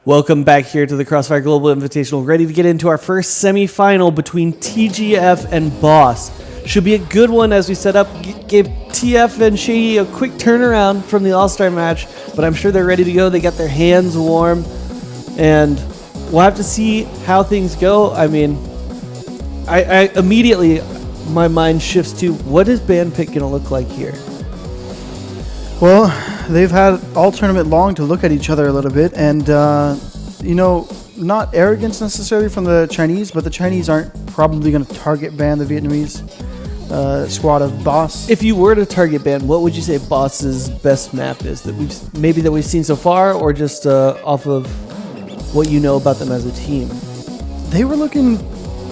Welcome back here to the Crossfire Global Invitational, ready to get into our first semifinal between TGF and Boss. Should be a good one as we set up, gave TF and Shady a quick turnaround from the All-Star match, but I'm sure they're ready to go. They got their hands warm, and we'll have to see how things go. I mean, I immediately, my mind shifts to what is band pick going to look like here? Well, they've had all tournament long to look at each other a little bit, and, not arrogance necessarily from the Chinese, but the Chinese aren't probably going to target ban the Vietnamese squad of Boss. If you were to target ban, what would you say Boss's best map is that we've seen so far, or just off of what you know about them as a team? They were looking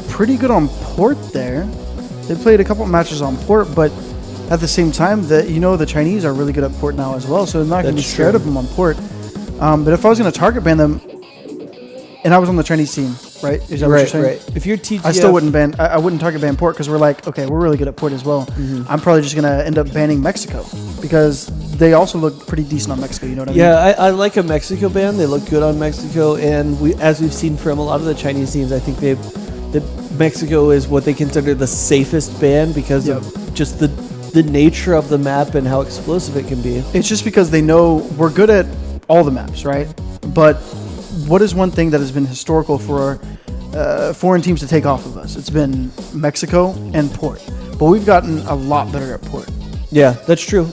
pretty good on port there. They played a couple matches on port, but at the same time, the Chinese are really good at port now as well, so I'm not going to be scared of them on port. But if I was going to target ban them, and I was on the Chinese team, right? Is that what you're saying? Right. If you're TGF, I still wouldn't ban. I wouldn't target ban port because we're like, okay, we're really good at port as well. Mm-hmm. I'm probably just going to end up banning Mexico because they also look pretty decent on Mexico. You know what I mean? Yeah, I like a Mexico ban. They look good on Mexico, and as we've seen from a lot of the Chinese teams, I think Mexico is what they consider the safest ban because of just the nature of the map and how explosive it can be. It's just because they know we're good at all the maps, right? But what is one thing that has been historical for foreign teams to take off of us? It's been Mexico and port. But we've gotten a lot better at port. Yeah, that's true.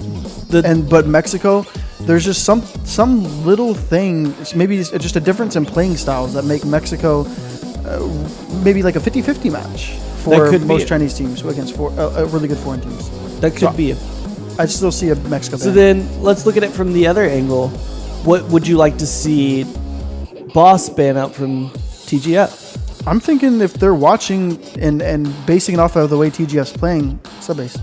But Mexico, there's just some little thing, maybe it's just a difference in playing styles that make Mexico maybe like a 50-50 match for most Chinese teams against really good foreign teams. That could be. I still see a Mexico ban. So then let's look at it from the other angle. What would you like to see Boss ban out from TGF? I'm thinking if they're watching and basing it off of the way TGF's playing, subbase.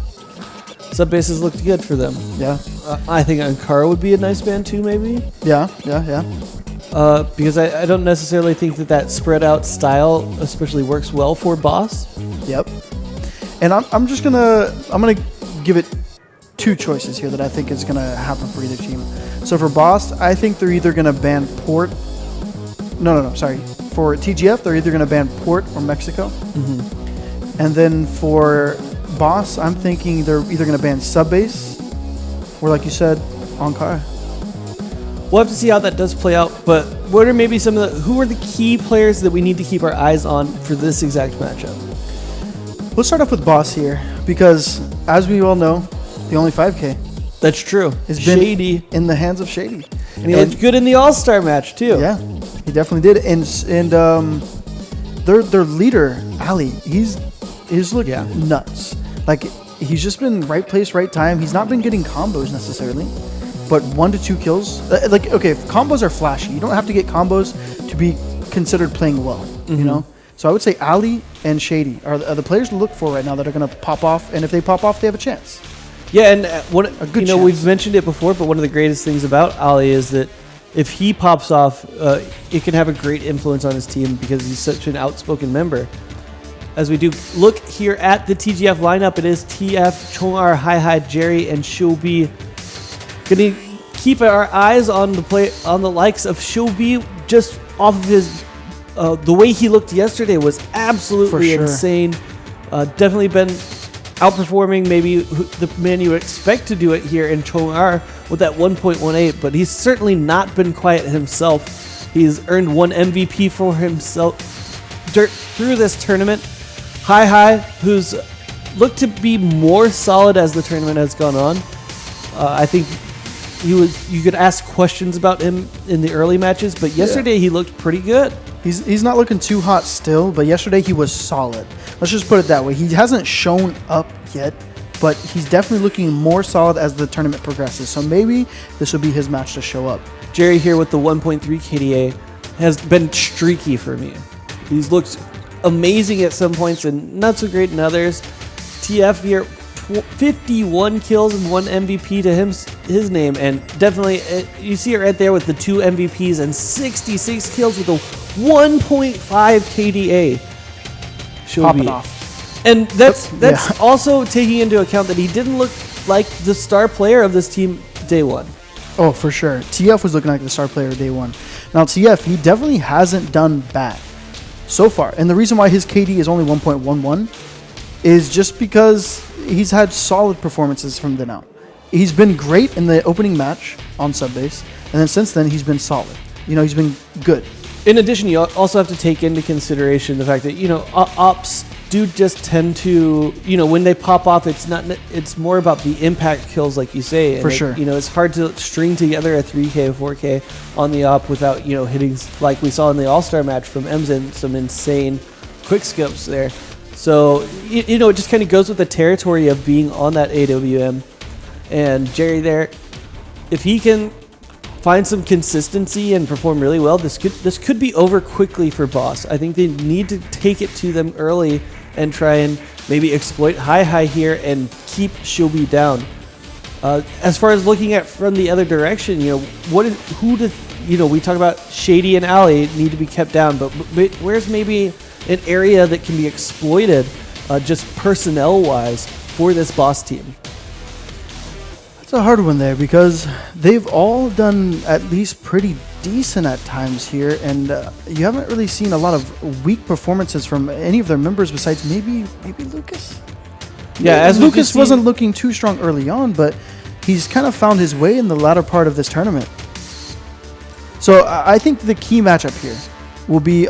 Subbase has looked good for them. Yeah. I think Ankara would be a nice ban too, maybe. Yeah. Because I don't necessarily think that spread out style especially works well for Boss. Yep. And I'm gonna give it two choices here that I think is gonna happen for either team. So for Boss, I think they're either gonna ban port. No. Sorry. For TGF, they're either gonna ban port or Mexico. Mm-hmm. And then for Boss, I'm thinking they're either gonna ban subbase or, like you said, Ankara. We'll have to see how that does play out. But what are maybe who are the key players that we need to keep our eyes on for this exact matchup? Let's start off with Boss here because, as we all know, the only 5K. That's true. It's Shady been in the hands of Shady, and he looked good in the All-Star match too. Yeah, he definitely did. And their leader Ali, he's looked nuts. Like he's just been right place, right time. He's not been getting combos necessarily, but 1 to 2 kills. Combos are flashy. You don't have to get combos to be considered playing well. Mm-hmm. You know. So I would say Ali and Shady are the players to look for right now that are going to pop off, and if they pop off, they have a chance. Yeah, and we've mentioned it before, but one of the greatest things about Ali is that if he pops off, it can have a great influence on his team because he's such an outspoken member. As we do look here at the TGF lineup, it is TF, Chong-R, Hi-Hi, Jerry, and Shobi. Going to keep our eyes on the likes of Shobi just off of his. The way he looked yesterday was absolutely insane. Definitely been outperforming maybe the man you would expect to do it here in Chong-R with that 1.18, but he's certainly not been quiet himself. He's earned 1 MVP for himself through this tournament. Hi-Hi, who's looked to be more solid as the tournament has gone on. I think you could ask questions about him in the early matches, but yesterday he looked pretty good. He's not looking too hot still, but yesterday he was solid. Let's just put it that way. He hasn't shown up yet, but he's definitely looking more solid as the tournament progresses. So maybe this will be his match to show up. Jerry here with the 1.3 KDA has been streaky for me. He's looked amazing at some points and not so great in others. TF here, 51 kills and 1 MVP to his name, and definitely you see it right there with the 2 MVPs and 66 kills with a 1.5 KDA. Popping off. And that's also taking into account that he didn't look like the star player of this team day one. Oh, for sure. TF was looking like the star player day one. Now, TF, he definitely hasn't done bad so far. And the reason why his KD is only 1.11 is just because he's had solid performances from then out. He's been great in the opening match on subbase, and then since then, he's been solid. He's been good. In addition, you also have to take into consideration the fact that, ops do just tend to, when they pop off, it's more about the impact kills, like you say. And For sure. It's hard to string together a 3K, 4K on the op without, hitting, like we saw in the All-Star match from Emzen, some insane quick skips there. So, it just kind of goes with the territory of being on that AWM. And Jerry there, if he can find some consistency and perform really well, this could be over quickly for Boss. I think they need to take it to them early and try and maybe exploit high here and keep Shobi down. As far as looking at from the other direction, we talk about Shady and Ali need to be kept down, but where's maybe an area that can be exploited just personnel-wise for this Boss team? It's a hard one there because they've all done at least pretty decent at times here, and you haven't really seen a lot of weak performances from any of their members besides maybe Lucas. Yeah, as Lucas wasn't looking too strong early on, but he's kind of found his way in the latter part of this tournament. So I think the key matchup here will be,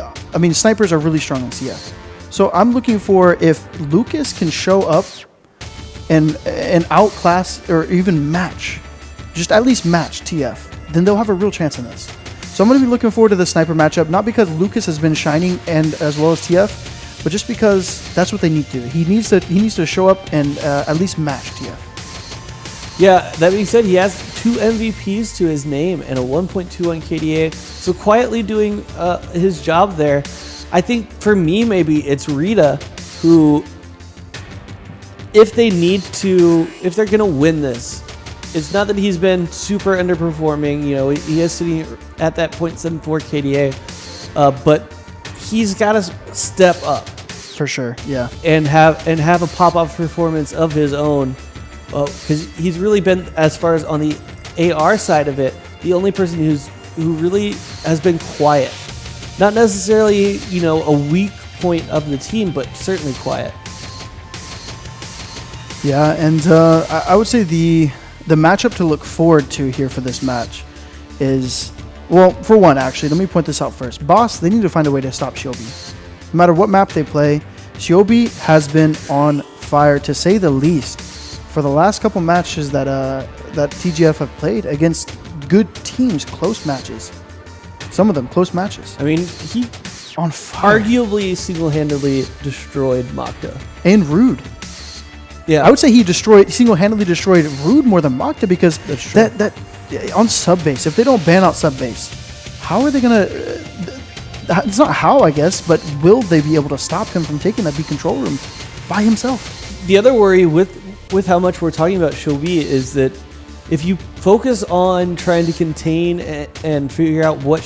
snipers are really strong in CF. So I'm looking for if Lucas can show up and outclass or even match, just at least match TF, then they'll have a real chance in this. So I'm going to be looking forward to the sniper matchup, not because Lucas has been shining and as well as TF, but just because that's what they need to do. He needs to show up and at least match TF. Yeah, that being said, he has 2 MVPs to his name and a 1.21 KDA, so quietly doing his job there. I think for me, maybe it's Rita who, if they're going to win this, it's not that he's been super underperforming. He is sitting at that 0.74 KDA, but he's got to step up for sure. Yeah, and have a pop-off performance of his own, because he's really been, as far as on the AR side of it, the only person who really has been quiet. Not necessarily a weak point of the team, but certainly quiet. Yeah, and I would say the matchup to look forward to here for this match is, well, for one, actually, let me point this out first. Boss, they need to find a way to stop Shobi. No matter what map they play, Shobi has been on fire, to say the least, for the last couple matches that TGF have played against good teams, close matches. Some of them close matches. He on fire. Arguably single-handedly destroyed Makta. And Rude. Yeah, I would say he single-handedly destroyed Rude more than Makta, because that on subbase, if they don't ban out subbase, how are they gonna? It's not how, I guess, but will they be able to stop him from taking that B control room by himself? The other worry with how much we're talking about Shobi is that if you focus on trying to contain and figure out what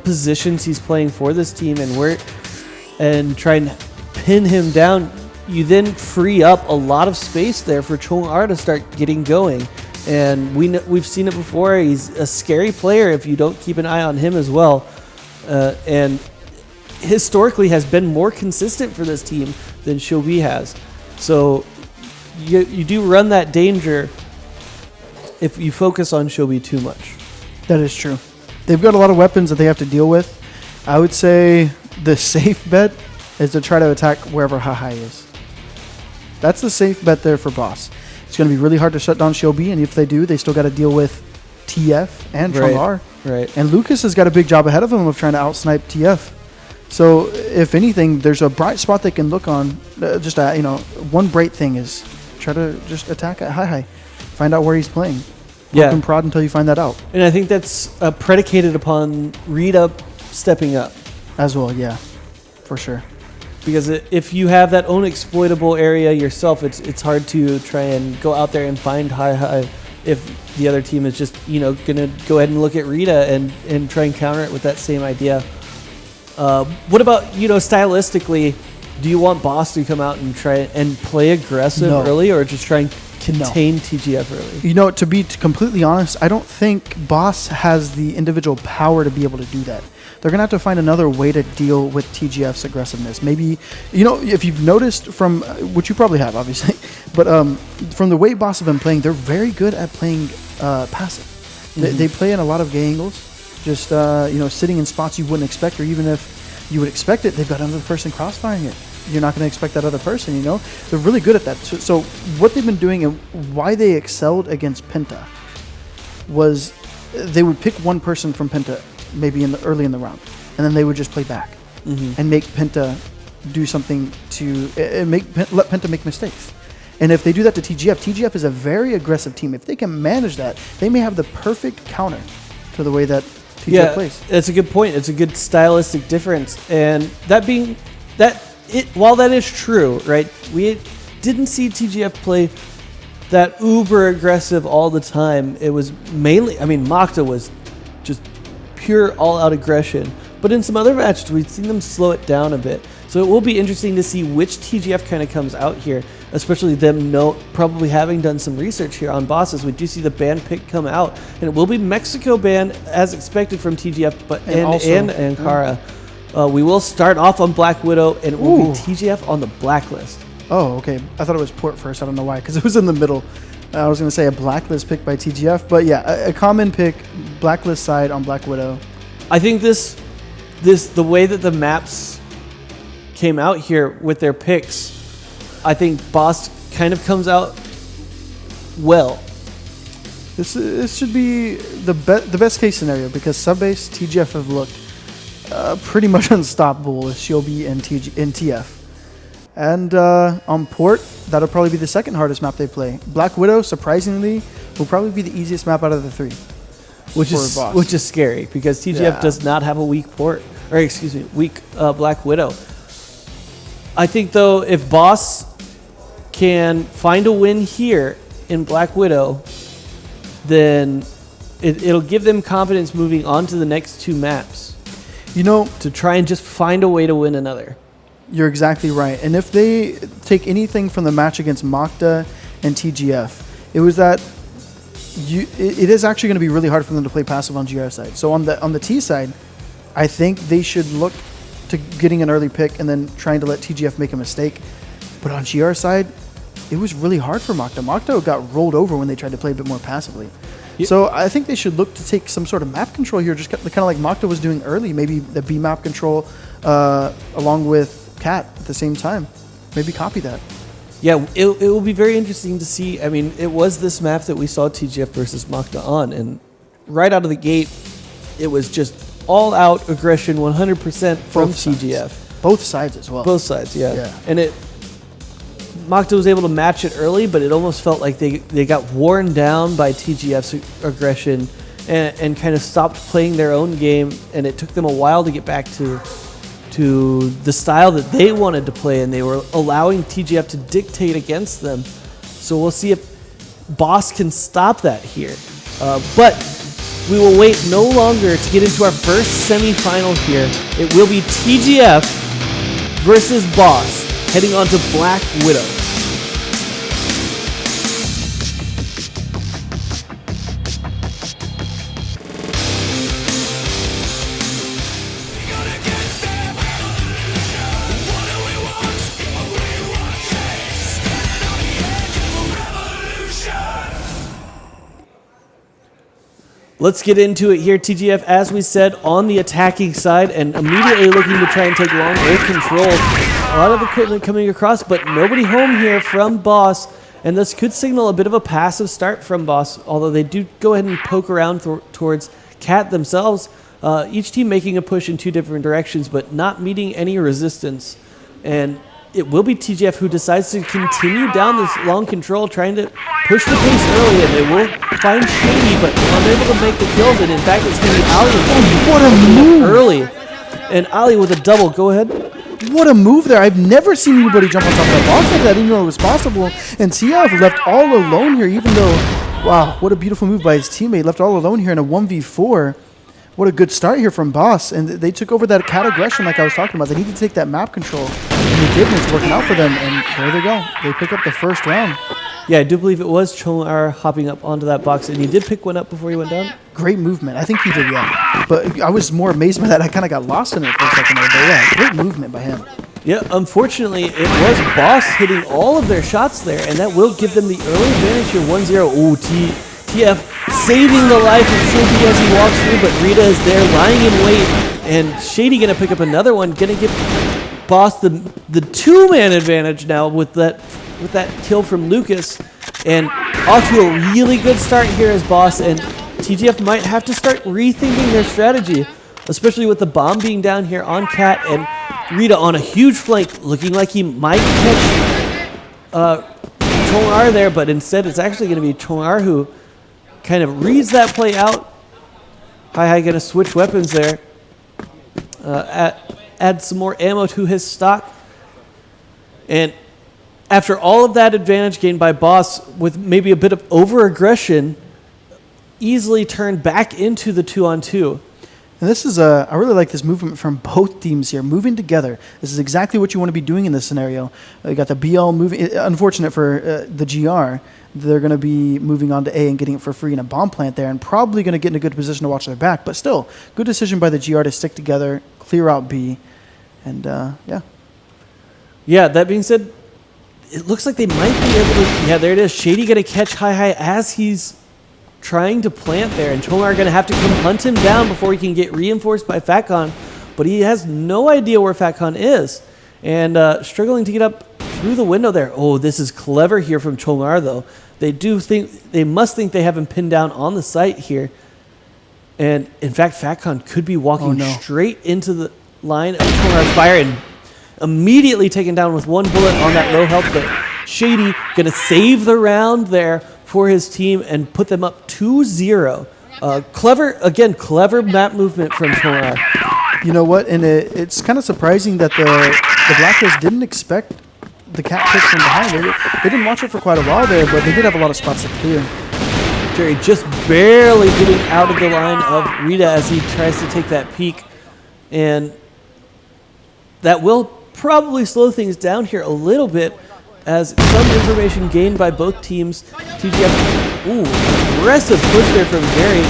positions he's playing for this team and try and pin him down, you then free up a lot of space there for Chong-R to start getting going. And we've seen it before. He's a scary player if you don't keep an eye on him as well. And historically has been more consistent for this team than Shobi has. So you do run that danger if you focus on Shobi too much. That is true. They've got a lot of weapons that they have to deal with. I would say the safe bet is to try to attack wherever Hahai is. That's the safe bet there for Boss. It's going to be really hard to shut down Shobi, and if they do, they still got to deal with TF and Chong-R. Right. And Lucas has got a big job ahead of him of trying to outsnipe TF. So if anything, there's a bright spot they can look on. One bright thing is try to just attack at Hahai. Find out where he's playing. Poke and prod until you find that out. And I think that's predicated upon Rita stepping up. As well, yeah. For sure. Because if you have that own exploitable area yourself, it's hard to try and go out there and find high if the other team is just going to go ahead and look at Rita and try and counter it with that same idea. What about stylistically? Do you want Boss to come out and try and play aggressive early, or just try and contain TGF early. You know, to be completely honest, I don't think Boss has the individual power to be able to do that. They're going to have to find another way to deal with TGF's aggressiveness. Maybe, you know, if you've noticed from, which you probably have, obviously, but from the way Boss have been playing, they're very good at playing passive. They play in a lot of gay angles, just, you know, sitting in spots you wouldn't expect, or even if you would expect it, they've got another person crossfiring it. You're not going to expect that other person, you know? They're really good at that. So what they've been doing and why they excelled against Penta was they would pick one person from Penta maybe early in the round, and then they would just play back and make Penta do something to let Penta make mistakes. And if they do that to TGF is a very aggressive team. If they can manage that, they may have the perfect counter to the way that TGF plays. That's a good point. It's a good stylistic difference. And while that is true, right, we didn't see TGF play that uber aggressive all the time. It was mainly, I mean, Makta was just pure all-out aggression. But in some other matches, we've seen them slow it down a bit. So it will be interesting to see which TGF kind of comes out here, especially them probably having done some research here on Bosses. We do see the ban pick come out, and it will be Mexico ban as expected from TGF, but and Ankara. We will start off on Black Widow, and it will be TGF on the blacklist. Oh, okay. I thought it was Port first. I don't know why, because it was in the middle. I was going to say a blacklist pick by TGF, but yeah, a common pick, blacklist side on Black Widow. I think the way that the maps came out here with their picks, I think Boss kind of comes out well. This should be the best case scenario, because sub-base TGF have looked pretty much unstoppable with Shiobi and TF. And on Port, that'll probably be the second hardest map they play. Black Widow, surprisingly, will probably be the easiest map out of the three. Which is scary, because TGF does not have a weak weak Black Widow. I think, though, if Boss can find a win here in Black Widow, then it'll give them confidence moving on to the next two maps. You know, to try and just find a way to win another. You're exactly right. And if they take anything from the match against Makta and TGF, it was that it is actually going to be really hard for them to play passive on GR side. So on the T side, I think they should look to getting an early pick and then trying to let TGF make a mistake. But on GR side, it was really hard for Makta. Makta got rolled over when they tried to play a bit more passively. Yep. So I think they should look to take some sort of map control here, just kind of like Makta was doing early. Maybe the B map control along with Cat at the same time. Maybe copy that. Yeah, it will be very interesting to see. I mean, it was this map that we saw TGF versus Makta on, and right out of the gate, it was just all-out aggression, 100% from TGF. Both sides as well. Both sides, yeah. And Makta was able to match it early, but it almost felt like they got worn down by TGF's aggression and kind of stopped playing their own game, and it took them a while to get back to the style that they wanted to play, and they were allowing TGF to dictate against them. So we'll see if Boss can stop that here. But we will wait no longer to get into our first semifinal here. It will be TGF versus Boss, heading on to Black Widow. Let's get into it here. TGF, as we said, on the attacking side and immediately looking to try and take long air control. A lot of equipment coming across, but nobody home here from Boss. And this could signal a bit of a passive start from Boss, although they do go ahead and poke around towards Cat themselves. Each team making a push in two different directions, but not meeting any resistance. And it will be TGF who decides to continue down this long control, trying to push the pace early, and they will find Shady, but unable to make the kills. And in fact, it's going to be Ali. What a move! Early. And Ali with a double. Go ahead. What a move there. I've never seen anybody jump on top of that box like that. I didn't know it was possible. And TF left all alone here, even though, wow, what a beautiful move by his teammate. Left all alone here in a 1v4. what a good start here from Boss. And they took over that cat aggression like I was talking about. They need to take that map control. And they did, and it's working out for them. And there they go. They pick up the first round. Yeah, I do believe it was Chong-R hopping up onto that box, and he did pick one up before he went down. Great movement. I think he did, yeah. But I was more amazed by that. I kind of got lost in it for a second there. But yeah, great movement by him. Yeah, unfortunately, it was Boss hitting all of their shots there, and that will give them the early advantage here, 1-0. Ooh, TF saving the life of Shady as he walks through, but Rita is there lying in wait, and Shady going to pick up another one, going to give Boss the two-man advantage now with that kill from Lucas, and off to a really good start here as Boss, and TGF might have to start rethinking their strategy, especially with the bomb being down here on Cat, and Rita on a huge flank, looking like he might catch Chong-R there, but instead it's actually going to be Chong-R who kind of reads that play out. Hi going to switch weapons there, add some more ammo to his stock, and after all of that advantage gained by Boss with maybe a bit of over-aggression, easily turned back into the 2-on-2. And this is I really like this movement from both teams here, moving together. This is exactly what you want to be doing in this scenario. You got the BL moving. Unfortunate for the GR, they're going to be moving on to A and getting it for free in a bomb plant there, and probably going to get in a good position to watch their back. But still, good decision by the GR to stick together, clear out B, and yeah. Yeah, that being said, it looks like they might be able to. Yeah, there it is. Shady going to catch Hi as he's trying to plant there, and Chong-R going to have to come hunt him down before he can get reinforced by Fatcon, but he has no idea where Fatcon is, and struggling to get up through the window there. Oh, this is clever here from Chong-R though. They must think they have him pinned down on the site here, and in fact Fatcon could be walking straight into the line of Chong-R's fire and immediately taken down with one bullet on that low health, but Shady going to save the round there for his team and put them up 2-0. Clever map movement from Chong-R. You know what? And it's kind of surprising that the Blackhawks didn't expect the cat pick from behind. They didn't watch it for quite a while there, but they did have a lot of spots to clear. Jerry just barely getting out of the line of Rita as he tries to take that peek, and that will probably slow things down here a little bit, as some information gained by both teams. TGF, aggressive push there from Jerry,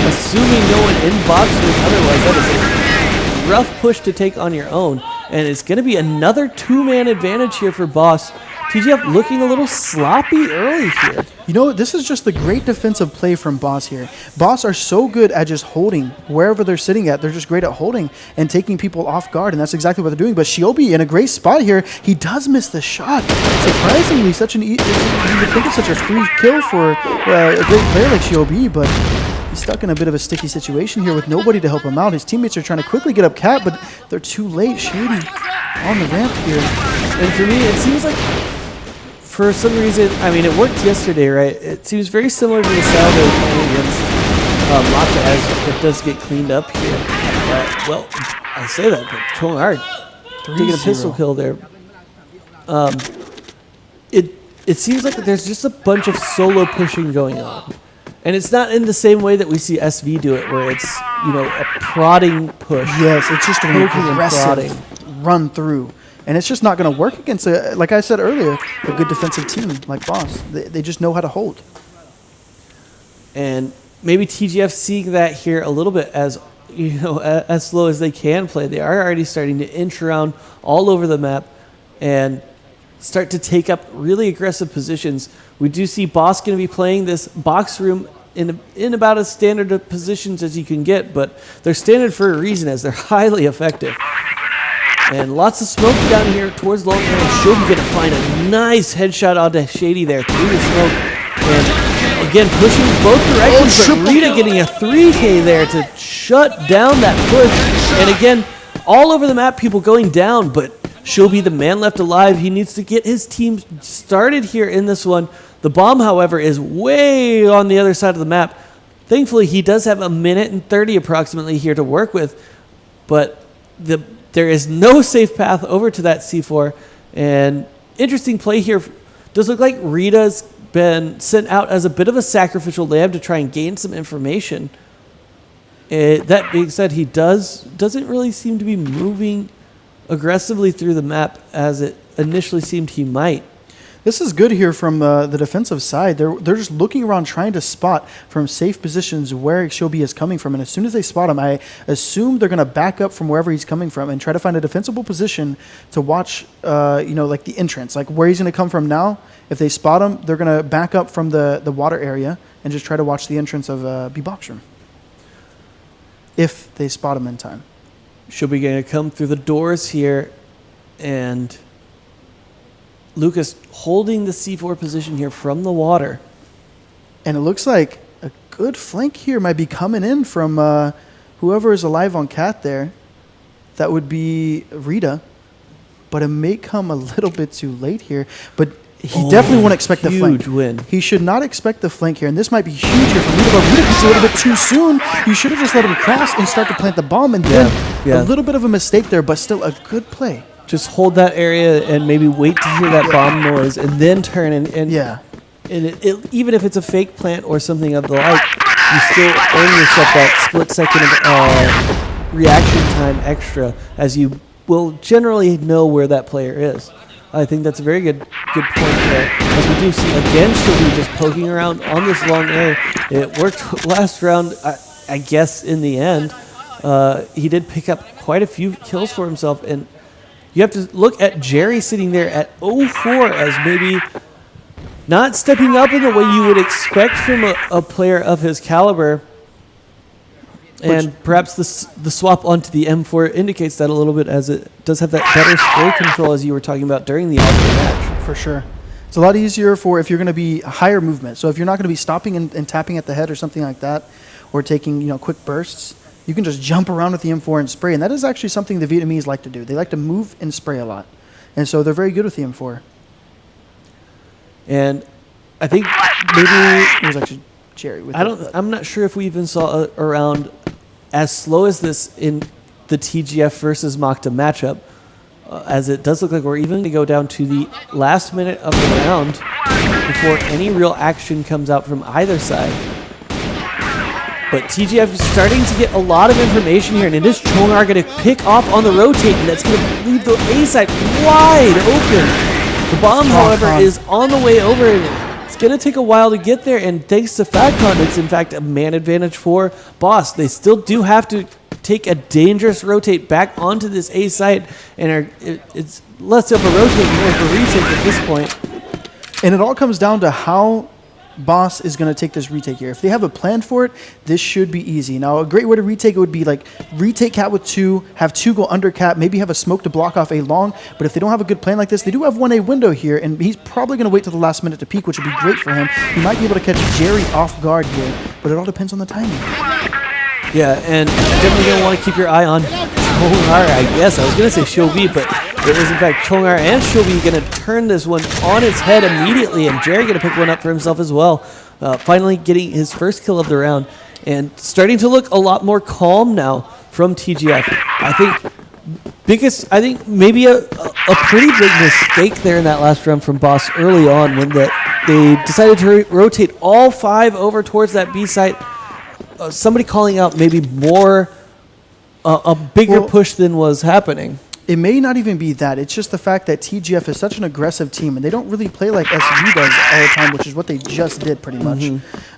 assuming no one in box would otherwise. That is a rough push to take on your own, and it's going to be another two-man advantage here for Boss. TGF looking a little sloppy early here. You know, this is just the great defensive play from Boss here. Boss are so good at just holding wherever they're sitting at. They're just great at holding and taking people off guard, and that's exactly what they're doing. But Shiobi in a great spot here. He does miss the shot. Surprisingly, you would think it's such a free kill for a great player like Shiobi, but he's stuck in a bit of a sticky situation here with nobody to help him out. His teammates are trying to quickly get up Cat, but they're too late. Shady on the ramp here. And for me, it seems like, for some reason, I mean, it worked yesterday, right? It seems very similar to the style they were playing against Mata, as it does get cleaned up here. Well, I say that, but Chong-R taking a pistol kill there. It seems like there's just a bunch of solo pushing going on. And it's not in the same way that we see SV do it, where it's, a prodding push. Yes, it's just an aggressive run through. And it's just not going to work against, like I said earlier, a good defensive team like Boss. They just know how to hold. And maybe TGF seeing that here a little bit as slow as they can play. They are already starting to inch around all over the map and start to take up really aggressive positions. We do see Boss going to be playing this box room in about as standard of positions as you can get, but they're standard for a reason, as they're highly effective. And lots of smoke down here towards long range. Shobi going to find a nice headshot onto Shady there through the smoke. And again, pushing both directions, but Rita getting a 3K there to shut down that push. And again, all over the map, people going down, but Shobi, the man left alive, he needs to get his team started here in this one. The bomb, however, is way on the other side of the map. Thankfully, he does have a minute and 30 approximately here to work with, but there is no safe path over to that C4. And interesting play here. Does look like Rita's been sent out as a bit of a sacrificial lamb to try and gain some information. That being said, he doesn't really seem to be moving aggressively through the map as it initially seemed he might. This is good here from the defensive side. They're just looking around trying to spot from safe positions where Shobi is coming from. And as soon as they spot him, I assume they're going to back up from wherever he's coming from and try to find a defensible position to watch, like the entrance, like where he's going to come from now. If they spot him, they're going to back up from the water area and just try to watch the entrance of B-Box Room. If they spot him in time. Shobi going to come through the doors here, and Lucas holding the C4 position here from the water. And it looks like a good flank here might be coming in from whoever is alive on Cat there. That would be Rita. But it may come a little bit too late here. But he definitely won't expect the flank. Huge win. He should not expect the flank here. And this might be huge here for Rita. But Rita is a little bit too soon. You should have just let him cross and start to plant the bomb. And then a little bit of a mistake there, but still a good play. Just hold that area and maybe wait to hear that bomb noise and then turn and even if it's a fake plant or something of the like, you still earn yourself that split second of reaction time extra, as you will generally know where that player is. I think that's a very good point there. As we do see again, Shobi just poking around on this long A. It worked last round, I guess, in the end. He did pick up quite a few kills for himself, and you have to look at Jerry sitting there at 0-4 as maybe not stepping up in the way you would expect from a player of his caliber. And perhaps the swap onto the M4 indicates that a little bit, as it does have that better spray control as you were talking about during the Alpha match. For sure. It's a lot easier for if you're going to be higher movement. So if you're not going to be stopping and tapping at the head or something like that, or taking quick bursts, you can just jump around with the M4 and spray. And that is actually something the Vietnamese like to do. They like to move and spray a lot. And so they're very good with the M4. And I think maybe it was actually Jerry with I'm not sure if we even saw a round as slow as this in the TGF versus Makta matchup, as it does look like we're even going to go down to the last minute of the round before any real action comes out from either side. But TGF is starting to get a lot of information here, and it is Chongar going to pick off on the rotate, and that's going to leave the A side wide open. The bomb, however, is on the way over, and it's going to take a while to get there, and thanks to FatCon, it's in fact a man advantage for Boss. They still do have to take a dangerous rotate back onto this A site, and it's less of a rotate, more of a retake at this point. And it all comes down to how Boss is going to take this retake here. If they have a plan for it, this should be easy. Now, a great way to retake it would be like retake Cat with 2, have 2 go under Cat, maybe have a smoke to block off A long. But if they don't have a good plan like this, they do have 1A window here, and he's probably going to wait till the last minute to peek, which would be great for him. He might be able to catch Jerry off guard here, but it all depends on the timing. Yeah, and definitely going to want to keep your eye on Chongar, I guess. I was going to say Shobi, but it was in fact Chongar and Shobi going to turn this one on its head immediately, and Jerry going to pick one up for himself as well. Finally getting his first kill of the round, and starting to look a lot more calm now from TGF. I think maybe a pretty big mistake there in that last round from Boss early on, when they decided to rotate all 5 over towards that B site. Somebody calling out maybe more a bigger push than was happening. It may not even be that. It's just the fact that TGF is such an aggressive team, and they don't really play like SU does all the time, which is what they just did pretty much,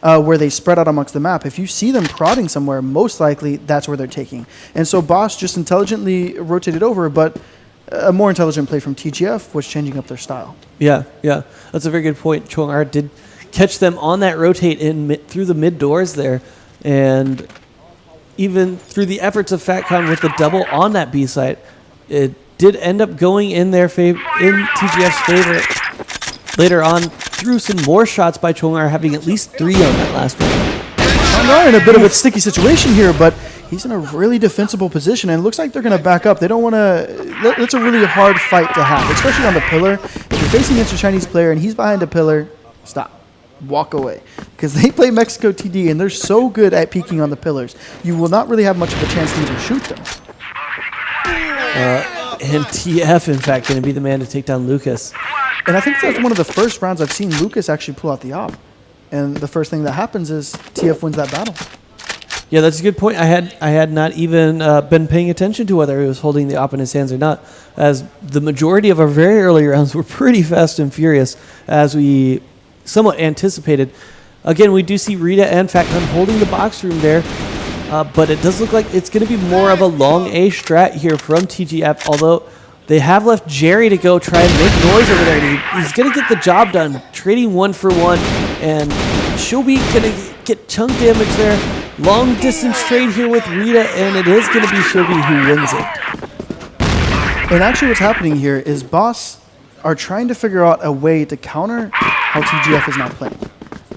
where they spread out amongst the map. If you see them prodding somewhere, most likely that's where they're taking. And so Boss just intelligently rotated over, but a more intelligent play from TGF was changing up their style. Yeah. That's a very good point. Chongar did catch them on that rotate through the mid doors there, and even through the efforts of FatCon with the double on that B site, it did end up going in their favor, in TGF's favor later on, through some more shots by Chongar, having at least 3 on that last round. Chongar in a bit of a sticky situation here, but he's in a really defensible position, and it looks like they're going to back up. They don't want to. It's a really hard fight to have, especially on the pillar. If you're facing against a Chinese player and he's behind a pillar, stop. Walk away, because they play Mexico TD and they're so good at peeking on the pillars. You will not really have much of a chance to even shoot them. And TF, in fact, going to be the man to take down Lucas. And I think that's one of the first rounds I've seen Lucas actually pull out the op. And the first thing that happens is TF wins that battle. Yeah, that's a good point. I had not even been paying attention to whether he was holding the op in his hands or not, as the majority of our very early rounds were pretty fast and furious, as we somewhat anticipated. Again, we do see Rita and Fat Gun holding the box room there, but it does look like it's going to be more of a long A strat here from TGF, although they have left Jerry to go try and make noise over there. He's going to get the job done, trading 1-for-1, and Shobi going to get chunk damage there. Long distance trade here with Rita, and it is going to be Shobi who wins it. And actually what's happening here is Boss are trying to figure out a way to counter how TGF is not playing.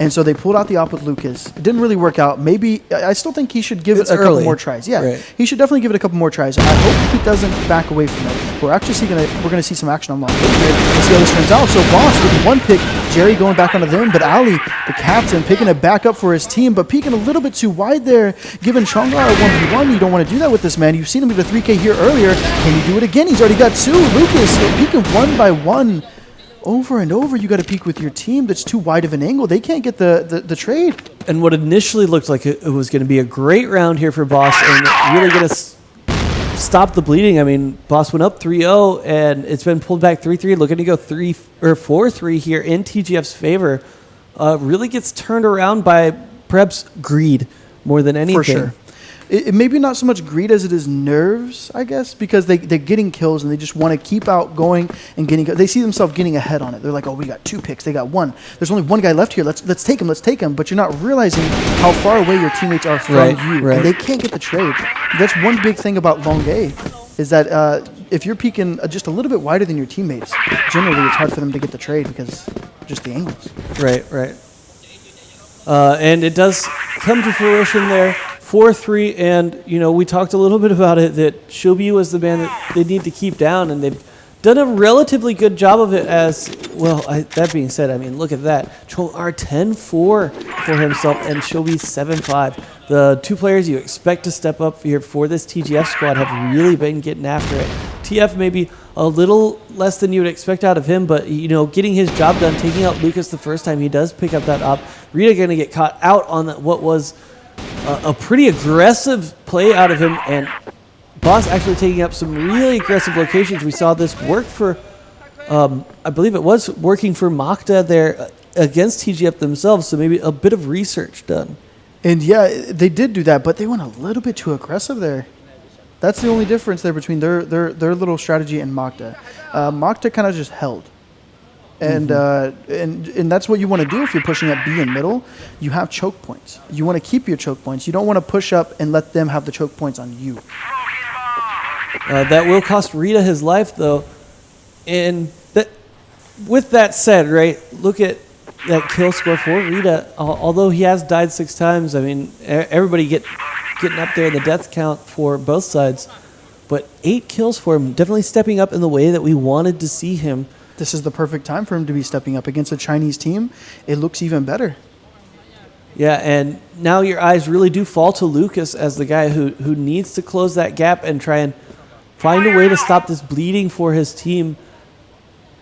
And so they pulled out the op with Lucas. It didn't really work out. Maybe, I still think he should give it a couple more tries. Yeah, right. He should definitely give it a couple more tries. I hope he doesn't back away from it. We're actually gonna see some action on long. Let's see how this turns out. So Boss with one pick, Jerry going back onto them, but Ali, the captain, picking it back up for his team, but peeking a little bit too wide there, giving Chongar a 1v1. You don't want to do that with this man. You've seen him get a 3K here earlier. Can he do it again? He's already got 2. Lucas peeking 1 by 1. Over and over, you got to peek with your team that's too wide of an angle. They can't get the trade. And what initially looked like it was going to be a great round here for Boss and really going to stop the bleeding. I mean, Boss went up 3-0, and it's been pulled back 3-3, looking to go 4-3 here in TGF's favor. Really gets turned around by perhaps greed more than anything. For sure. It maybe not so much greed as it is nerves, I guess, because they're getting kills and they just want to keep out going and getting. They see themselves getting ahead on it. They're like, oh, we got 2 picks. They got 1. There's only 1 guy left here. Let's take him. But you're not realizing how far away your teammates are from you. Right. And they can't get the trade. That's one big thing about long A, is that if you're peeking just a little bit wider than your teammates, generally it's hard for them to get the trade because just the angles. Right. And it does come to fruition there. 4-3, and we talked a little bit about it, that Shobi was the man that they need to keep down, and they've done a relatively good job of it as well. That being said, I mean, look at that. Chong-R 10-4 for himself, and Shobi 7-5. The 2 players you expect to step up here for this TGF squad have really been getting after it. TF maybe a little less than you would expect out of him, but getting his job done, taking out Lucas the first time he does pick up that op. Rita going to get caught out on what was a pretty aggressive play out of him, and Boss actually taking up some really aggressive locations. We saw this work for, I believe it was working for Makta there against TGF themselves, so maybe a bit of research done. And yeah, they did do that, but they went a little bit too aggressive there. That's the only difference there between their little strategy and Makta. Makta kind of just held. And that's what you want to do if you're pushing at B in middle. You have choke points. You want to keep your choke points. You don't want to push up and let them have the choke points on you. That will cost Rita his life, though. And with that said, right, look at that kill score for Rita. Although he has died 6 times, I mean, everybody getting up there in the death count for both sides. But 8 kills for him, definitely stepping up in the way that we wanted to see him. This is the perfect time for him to be stepping up against a Chinese team. It looks even better. Yeah, and now your eyes really do fall to Lucas as the guy who needs to close that gap and try and find a way to stop this bleeding for his team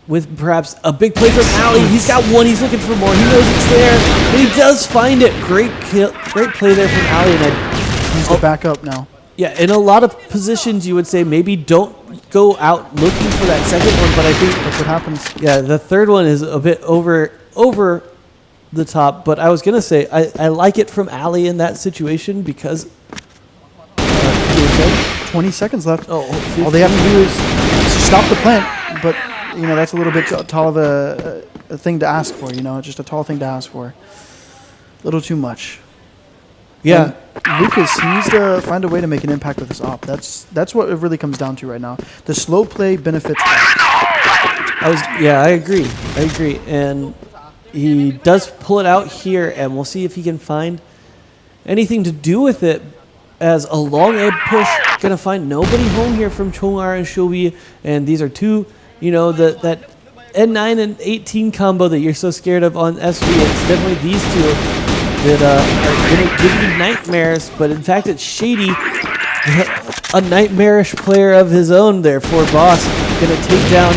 with perhaps a big play from Ali. He's got 1. He's looking for more. He knows it's there, and he does find it. Great play there from Ali. And he's the backup now. Yeah, in a lot of positions, you would say maybe don't go out looking for that second one, but I think that's what happens. Yeah, the third one is a bit over the top, but I was going to say I like it from Ali in that situation because 20 seconds left. Oh, all they have to do is stop the plant, but that's a little bit tall of a thing to ask for. Just a tall thing to ask for. A little too much. Yeah. And Lucas, he needs to find a way to make an impact with his op. That's what it really comes down to right now. The slow play benefits us. I agree. And he does pull it out here, and we'll see if he can find anything to do with it, as a long A push going to find nobody home here from Chong-R and Shobi, and these are 2, that N9 and 18 combo that you're so scared of on SV. It's definitely these 2 that are going to give you nightmares, but in fact it's Shady, a nightmarish player of his own there for Boss, going to take down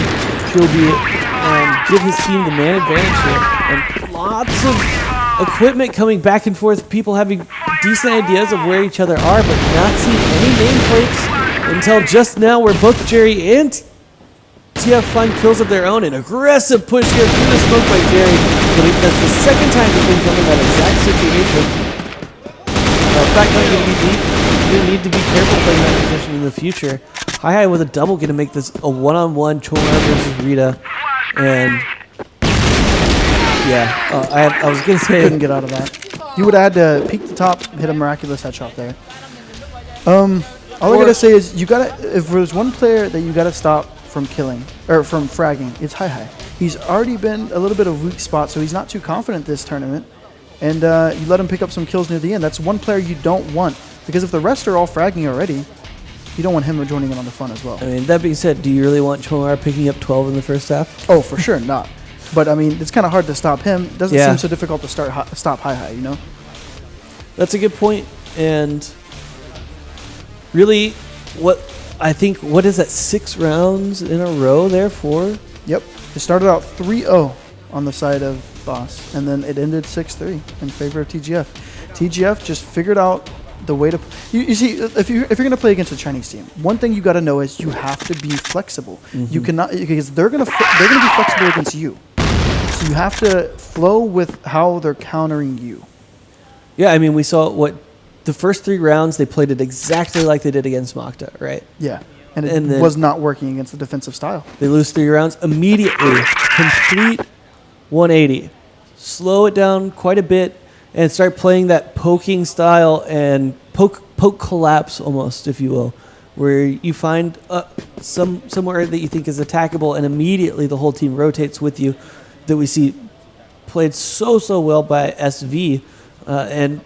Shobi and give his team the man advantage here. And lots of equipment coming back and forth, people having decent ideas of where each other are, but not seeing any nameplates until just now, where both Jerry and TF find kills of their own. An aggressive push here through the smoke by Jerry, but that's the second time he's been coming in that exact situation. Fact not going to be deep. You're going to need to be careful playing that position in the future. Hi with a double going to make this a one-on-one Chongar versus Rita, and yeah, I was going to say couldn't get out of that. You would have had to peek the top, hit a miraculous headshot there. All I gotta say is you gotta. If there's one player that you gotta stop from killing or from fragging, it's Hi. He's already been a little bit of weak spot, so he's not too confident this tournament. And you let him pick up some kills near the end. That's one player you don't want, because if the rest are all fragging already, you don't want him joining in on the fun as well. I mean, that being said, do you really want Chongar picking up 12 in the first half? Oh, for sure not. But I mean, it's kind of hard to stop him. It doesn't seem so difficult to stop Hi, you know? That's a good point. And really, what is that, 6 rounds in a row there for? Yep. It started out 3-0 on the side of Boss, and then it ended 6-3 in favor of TGF. TGF just figured out the way to... You see, if you're going to play against a Chinese team, one thing you got to know is you have to be flexible. You cannot... Because they're going to be flexible against you. So you have to flow with how they're countering you. Yeah, I mean, we saw the first 3 rounds, they played it exactly like they did against Makta, right? Yeah, and it was not working against the defensive style. They lose 3 rounds immediately, complete 180. Slow it down quite a bit and start playing that poking style and poke collapse almost, if you will, where you find somewhere that you think is attackable and immediately the whole team rotates with you, that we see played so well by SV. And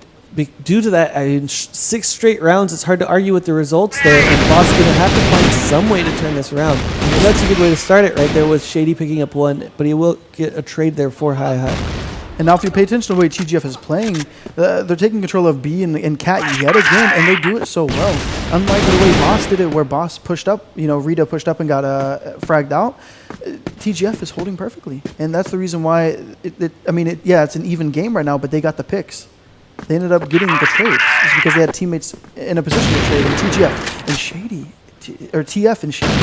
due to that, I mean, 6 straight rounds, it's hard to argue with the results there, and Boss is going to have to find some way to turn this around. And that's a good way to start it right there, with Shady picking up 1, but he will get a trade there for Hi. And now if you pay attention to the way TGF is playing, they're taking control of B and Cat yet again, and they do it so well. Unlike the way Boss did it, where Boss pushed up, Rita pushed up and got fragged out, TGF is holding perfectly. And that's the reason why, it's an even game right now, but they got the picks. They ended up getting the trades just because they had teammates in a position to trade. And TGF and Shady, or TF and Shady,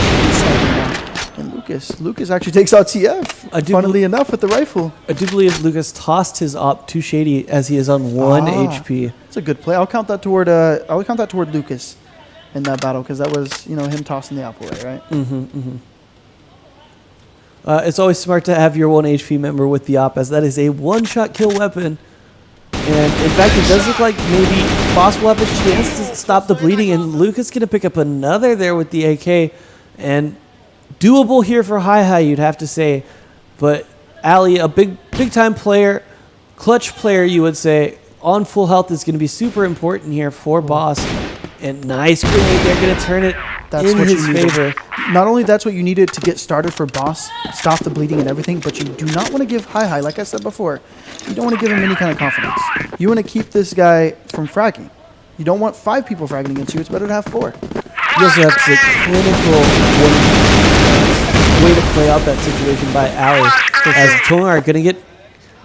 and Lucas actually takes out TF. Funnily enough, with the rifle. I do believe Lucas tossed his op to Shady as he is on 1 HP. It's a good play. I'll count that toward Lucas in that battle, because that was him tossing the op away, right? It's always smart to have your 1 HP member with the op, as that is a one-shot kill weapon. And in fact, it does look like maybe Boss will have a chance to stop the bleeding, and Lucas going to pick up another there with the AK. And doable here for Hi, you'd have to say. But Ali, a big-time player, clutch player, you would say, on full health is going to be super important here for Boss. And nice grenade, they're going to turn it in his favor. Not only that's what you needed to get started for Boss, stop the bleeding and everything, but you do not want to give Hi, like I said before, you don't want to give him any kind of confidence. You want to keep this guy from fragging. You don't want 5 people fragging against you. It's better to have 4. You also have to clinical way to play out that situation by Ali, as Chongar going to get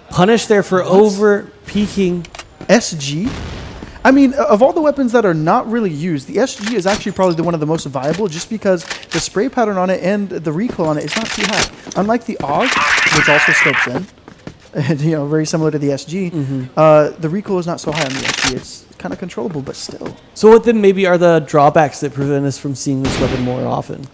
punished there for over-peaking. SG? I mean, of all the weapons that are not really used, the SG is actually probably one of the most viable, just because the spray pattern on it and the recoil on it is not too high. Unlike the AUG, which also scopes in, and very similar to the SG, the recoil is not so high on the SG. It's kind of controllable, but still. So what then maybe are the drawbacks that prevent us from seeing this weapon more often?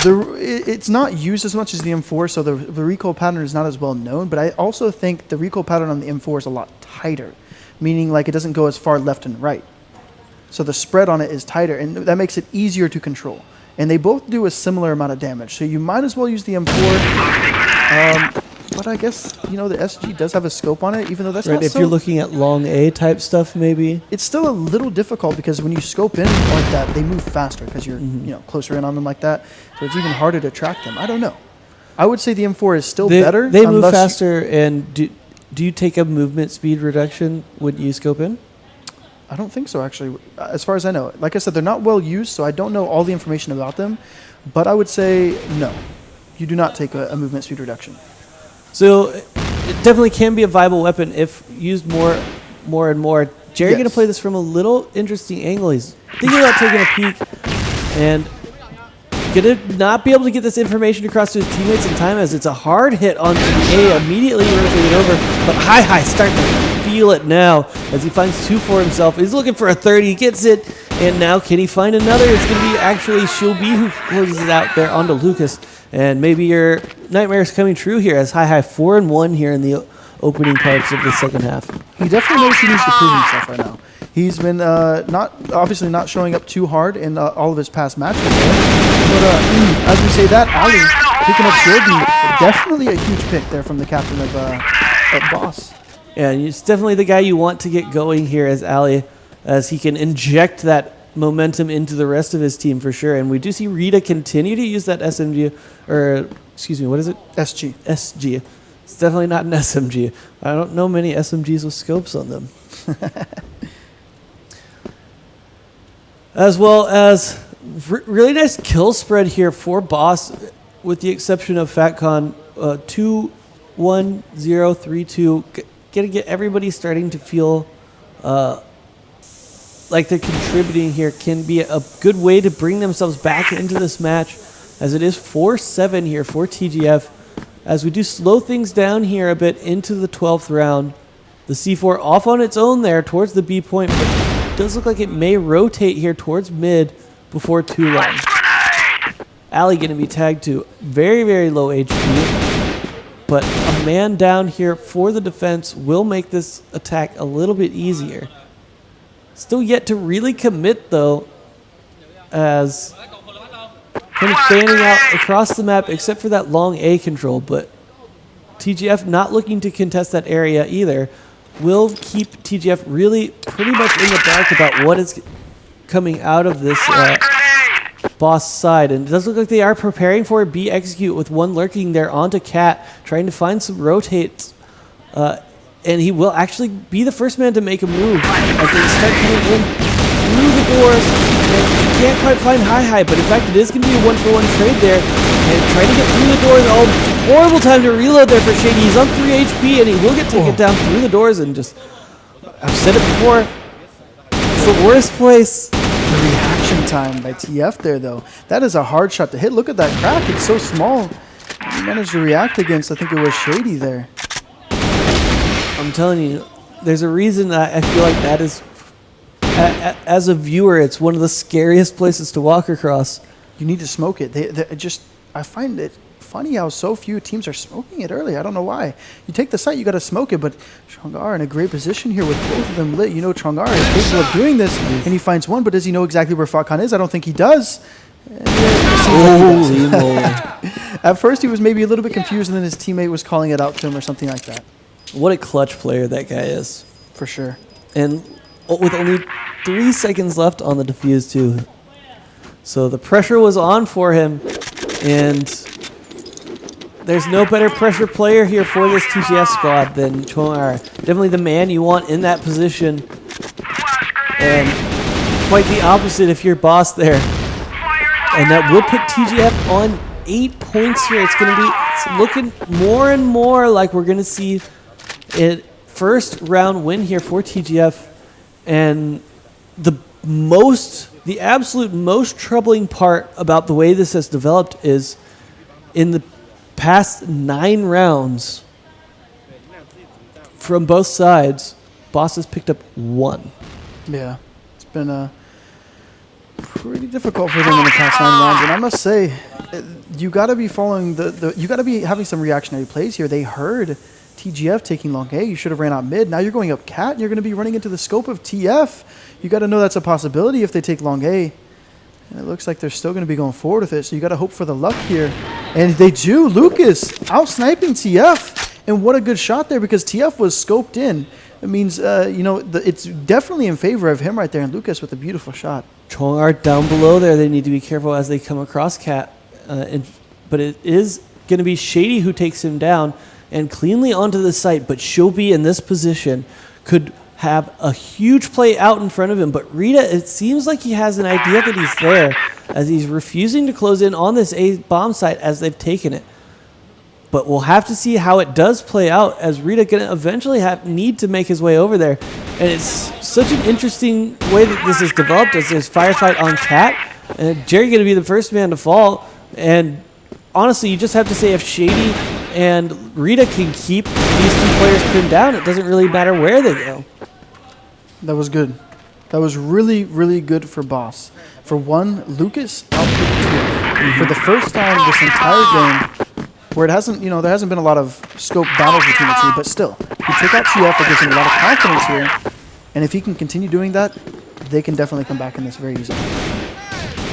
It's not used as much as the M4, so the recoil pattern is not as well known, but I also think the recoil pattern on the M4 is a lot tighter, meaning like it doesn't go as far left and right. So the spread on it is tighter, and that makes it easier to control. And they both do a similar amount of damage, so you might as well use the M4. But I guess, the SG does have a scope on it, even though that's right, not if you're looking at long A type stuff, maybe. It's still a little difficult, because when you scope in like that, they move faster because you're closer in on them like that. So it's even harder to track them. I don't know. I would say the M4 is still better. They move faster, and do you take a movement speed reduction when you scope in? I don't think so, actually, as far as I know. Like I said, they're not well used, so I don't know all the information about them. But I would say no. You do not take a movement speed reduction. So it definitely can be a viable weapon if used more and more. Jerry going to play this from a little interesting angle. He's thinking about taking a peek and going to not be able to get this information across to his teammates in time, as it's a hard hit onto the A, immediately rotated over. But Hi starting to feel it now as he finds 2 for himself. He's looking for a third. He gets it. And now can he find another? It's going to be actually Shilby who closes it out there onto Lucas. And maybe your nightmare is coming true here, as Hi 4-1 here in the opening parts of the second half. He definitely knows he needs to prove himself right now. He's been obviously not showing up too hard in all of his past matches. But as we say that, Ali picking up Shilby, definitely a huge pick there from the captain of Boss. Yeah, it's definitely the guy you want to get going here as Ali, as he can inject that momentum into the rest of his team for sure. And we do see Rita continue to use that SMG, or excuse me, what is it? SG. SG. It's definitely not an SMG. I don't know many SMGs with scopes on them. As well as really nice kill spread here for Boss, with the exception of FatCon. 2-1-0-3-2. Gonna get everybody starting to feel like they're contributing here. Can be a good way to bring themselves back into this match, as it is 4-7 here for TGF. As we do slow things down here a bit into the 12th round. The C4 off on its own there towards the B point, but it does look like it may rotate here towards mid before too long. Ali going to be tagged to very, very low HP, but a man down here for the defense will make this attack a little bit easier. Still yet to really commit, though, as kind of fanning out across the map, except for that long A control. But TGF not looking to contest that area either will keep TGF really pretty much in the dark about what is coming out of this Boss side. And it does look like they are preparing for a B execute, with one lurking there onto Cat, trying to find some rotates. And he will actually be the first man to make a move as they start coming in through the doors. And you can't quite find Hi, but in fact it is going to be a 1-for-1 trade there. And trying to get through the doors. Oh, horrible time to reload there for Shady. He's on 3 HP and he will get taken down through the doors. And just, I've said it before, it's the worst place. The reaction time by TF there, though. That is a hard shot to hit. Look at that crack. It's so small. He managed to react against, I think it was Shady there. I'm telling you, there's a reason that I feel like that is, as a viewer, it's one of the scariest places to walk across. You need to smoke it. I find it funny how so few teams are smoking it early. I don't know why. You take the site, you got to smoke it, but Chongar in a great position here with both of them lit. You know Chongar is capable of doing this, and he finds one, but does he know exactly where FatCon is? I don't think he does. Holy moly. At first, he was maybe a little bit confused, and then his teammate was calling it out to him or something like that. What a clutch player that guy is. For sure. And with only 3 seconds left on the defuse, too. So the pressure was on for him, and there's no better pressure player here for this TGF squad than Chongar. Definitely the man you want in that position. And quite the opposite if you're Boss there. And that will put TGF on 8 points here. It's looking more and more like we're going to see a first round win here for TGF. And the absolute most troubling part about the way this has developed is in the past 9 rounds from both sides, Boss has picked up 1. Yeah, it's been pretty difficult for them in the past 9 rounds, and I must say, you got to be following you got to be having some reactionary plays here. They heard TGF taking long A. You should have ran out mid. Now you're going up Cat, and you're going to be running into the scope of TF. You got to know that's a possibility if they take long A. And it looks like they're still going to be going forward with it, so you got to hope for the luck here. And they do. Lucas out-sniping TF. And what a good shot there, because TF was scoped in. It means, it's definitely in favor of him right there. And Lucas with a beautiful shot. Chongar down below there. They need to be careful as they come across Cat. But it is going to be Shady who takes him down and cleanly onto the site. But Shobi in this position could have a huge play out in front of him, but Rita, it seems like he has an idea that he's there, as he's refusing to close in on this A bomb site as they've taken it. But we'll have to see how it does play out, as Rita going to eventually need to make his way over there. And it's such an interesting way that this has developed, as there's firefight on Cat, and Jerry going to be the first man to fall. And honestly, you just have to say if Shady and Rita can keep these two players pinned down, it doesn't really matter where they go. That was good. That was really, really good for Boss. For one, Lucas output TF. For the first time this entire game, where it hasn't, there hasn't been a lot of scope battles between the two, but still, he took out TF. That gives him a lot of confidence here. And if he can continue doing that, they can definitely come back in this very easily.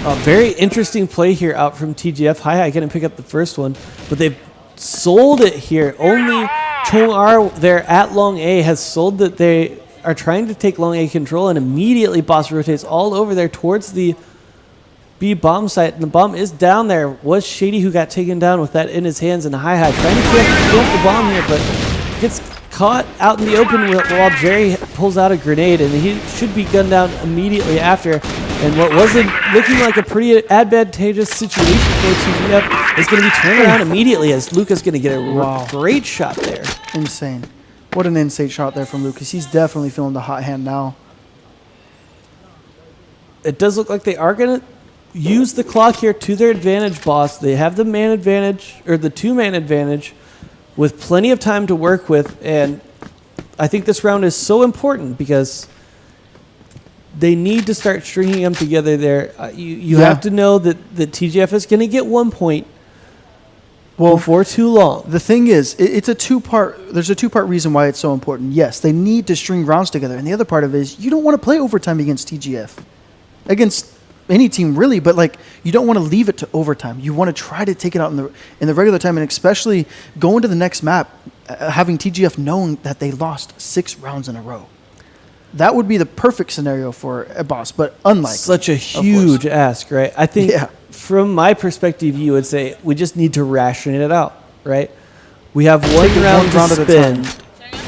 A very interesting play here out from TGF. Hi couldn't pick up the first one, but they've sold it here. Only Chong R there at Long A has sold that they are trying to take Long A control, and immediately Boss rotates all over there towards the B bomb site, and the bomb is down there. Was Shady who got taken down with that in his hands, and Hi trying to kill the bomb here, but gets caught out in the open while Jerry pulls out a grenade, and he should be gunned down immediately after. And what wasn't looking like a pretty advantageous situation for TGF is going to be turned around immediately, as Luca's going to get a great shot there. Insane. What an insane shot there from Lucas. He's definitely feeling the hot hand now. It does look like they are going to use the clock here to their advantage, Boss. They have the man advantage, or the two-man advantage, with plenty of time to work with. And I think this round is so important because they need to start stringing them together there. You have to know that TGF is going to get 1 point before too long. The thing is, it's a two-part. There's a two-part reason why it's so important. Yes, they need to string rounds together, and the other part of it is you don't want to play overtime against TGF, against any team really. But like, you don't want to leave it to overtime. You want to try to take it out in the regular time, and especially going to the next map, having TGF knowing that they lost 6 rounds in a row. That would be the perfect scenario for a Boss, but unlikely. Such a huge ask, right? I think from my perspective, you would say we just need to ration it out, right? We have one round to spend.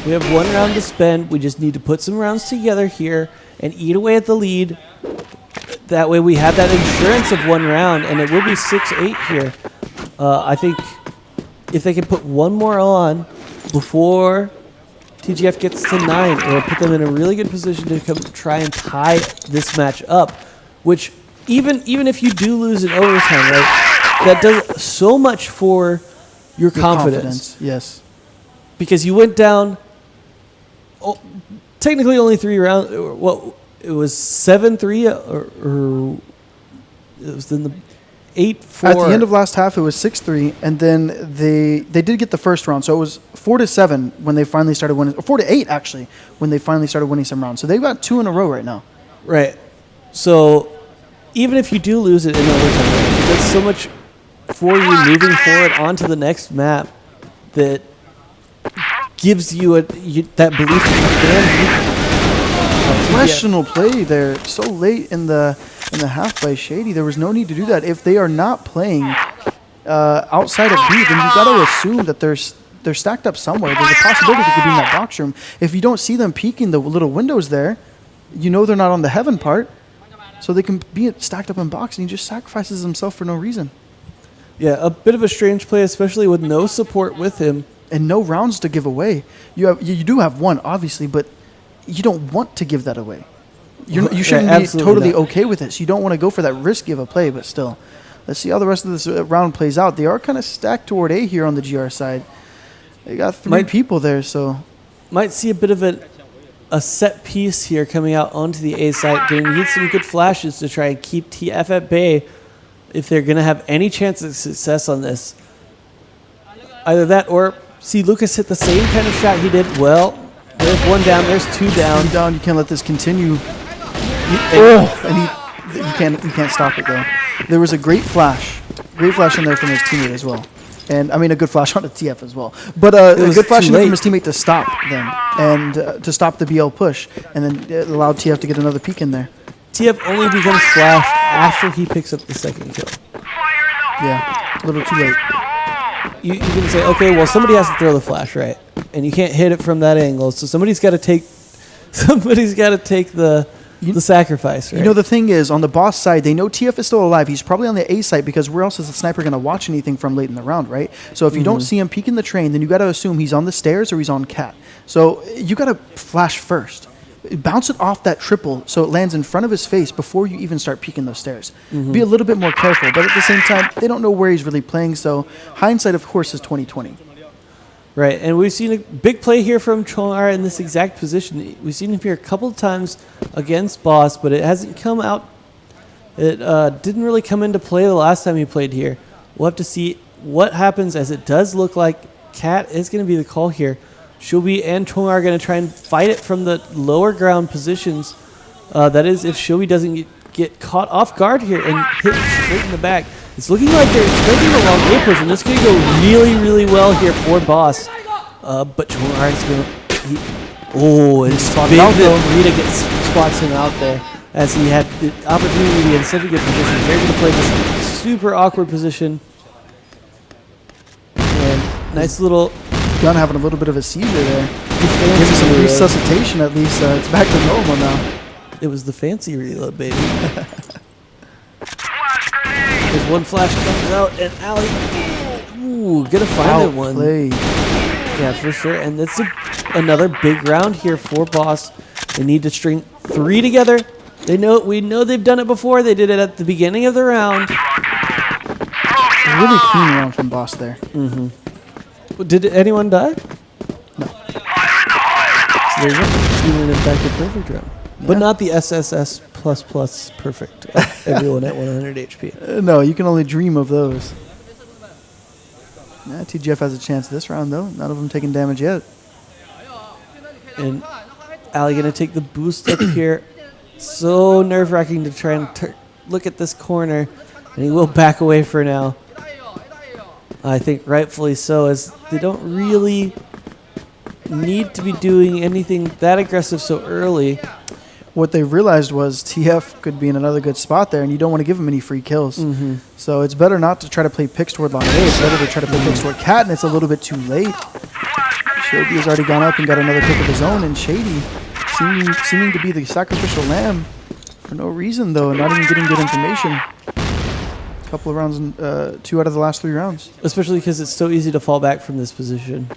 We have 1 round to spend. We just need to put some rounds together here and eat away at the lead. That way we have that insurance of 1 round, and it will be 6-8 here. I think if they can put 1 more on before TGF gets to 9, it will put them in a really good position to try and tie this match up, which even if you do lose in overtime, right, that does so much for your confidence. Yes. Because you went down technically only 3 rounds. Well, it was 7-3 or it was in the 8-4. At the end of last half, it was 6-3, and then they did get the first round, so it was 4-7 when they finally started winning, or 4-8 actually when they finally started winning some rounds. So they've got 2 in a row right now. Right. So even if you do lose it in overtime, that's so much for you moving forward onto the next map that gives you that belief that you can. Questionable play there, so late in the half by Shady. There was no need to do that. If they are not playing outside of B, then you got to assume that they're stacked up somewhere. There's a possibility they could be in that box room. If you don't see them peeking the little windows there, you know they're not on the heaven part, so they can be stacked up in box, and he just sacrifices himself for no reason. Yeah, a bit of a strange play, especially with no support with him. And no rounds to give away. You do have 1, obviously, but you don't want to give that away. You shouldn't be totally okay with it. So you don't want to go for that risky of a play, but still. Let's see how the rest of this round plays out. They are kind of stacked toward A here on the GR side. They got 3 people there, so. Might see a bit of a set piece here coming out onto the A side. Going to need some good flashes to try and keep TF at bay if they're going to have any chance of success on this. Either that or see Lucas hit the same kind of shot he did. Well, there's 1 down. There's 2 down. 2 down. You can't let this continue. And you can't stop it though. There was a great flash in there from his teammate as well, and I mean a good flash on the TF as well. But a good flash in there from his teammate to stop them and to stop the BL push, and then it allowed TF to get another peek in there. TF only becomes flash after he picks up the second kill. Yeah, a little too late. You can say, okay, well somebody has to throw the flash, right? And you can't hit it from that angle, so somebody's got to take the the sacrifice, right? You know, the thing is, on the Boss side, they know TF is still alive. He's probably on the A site because where else is the sniper going to watch anything from late in the round, right? So if you don't see him peeking the train, then you got to assume he's on the stairs or he's on cat. So you got to flash first. Bounce it off that triple so it lands in front of his face before you even start peeking those stairs. Be a little bit more careful, but at the same time, they don't know where he's really playing, so hindsight, of course, is 20/20. Right, and we've seen a big play here from Chong-Ar in this exact position. We've seen him here a couple of times against Boss, but it hasn't come out. It didn't really come into play the last time he played here. We'll have to see what happens, as it does look like Cat is going to be the call here. Shobi and Chong-Ar are going to try and fight it from the lower ground positions. That is, if Shobi doesn't get caught off guard here and hit straight in the back. It's looking like they're expecting a long A push, and this is going to go really, really well here for Boss. But Chong-Ar is going to... Oh, it's big that Rita spots him out there, as he had the opportunity to be in such a good position. They're going to play this super awkward position. And nice little... Gun having a little bit of a seizure there. Give him some resuscitation at least. It's back to normal now. It was the fancy reload, baby. There's one flash comes out, and Ali, gonna find that one. Yeah, for sure. And that's another big round here for Boss. They need to string 3 together. We know they've done it before. They did it at the beginning of the round. A really clean round from Boss there. Did anyone die? No. So there's even in fact a perfect round. Yeah. But not the SSS++ perfect. Everyone at 100 HP. No, you can only dream of those. Yeah, TGF has a chance this round, though. None of them taking damage yet. And Ali going to take the boost up here. So nerve-wracking to try and look at this corner. And he will back away for now. I think rightfully so, as they don't really need to be doing anything that aggressive so early. What they realized was TF could be in another good spot there, and you don't want to give him any free kills. So it's better not to try to play picks toward long A. It's better to try to play picks toward Cat, and it's a little bit too late. Shady has already gone up and got another pick of his own, and Shady seeming to be the sacrificial lamb for no reason, though, not even getting good information. Couple of rounds, 2 out of the last 3 rounds. Especially because it's so easy to fall back from this position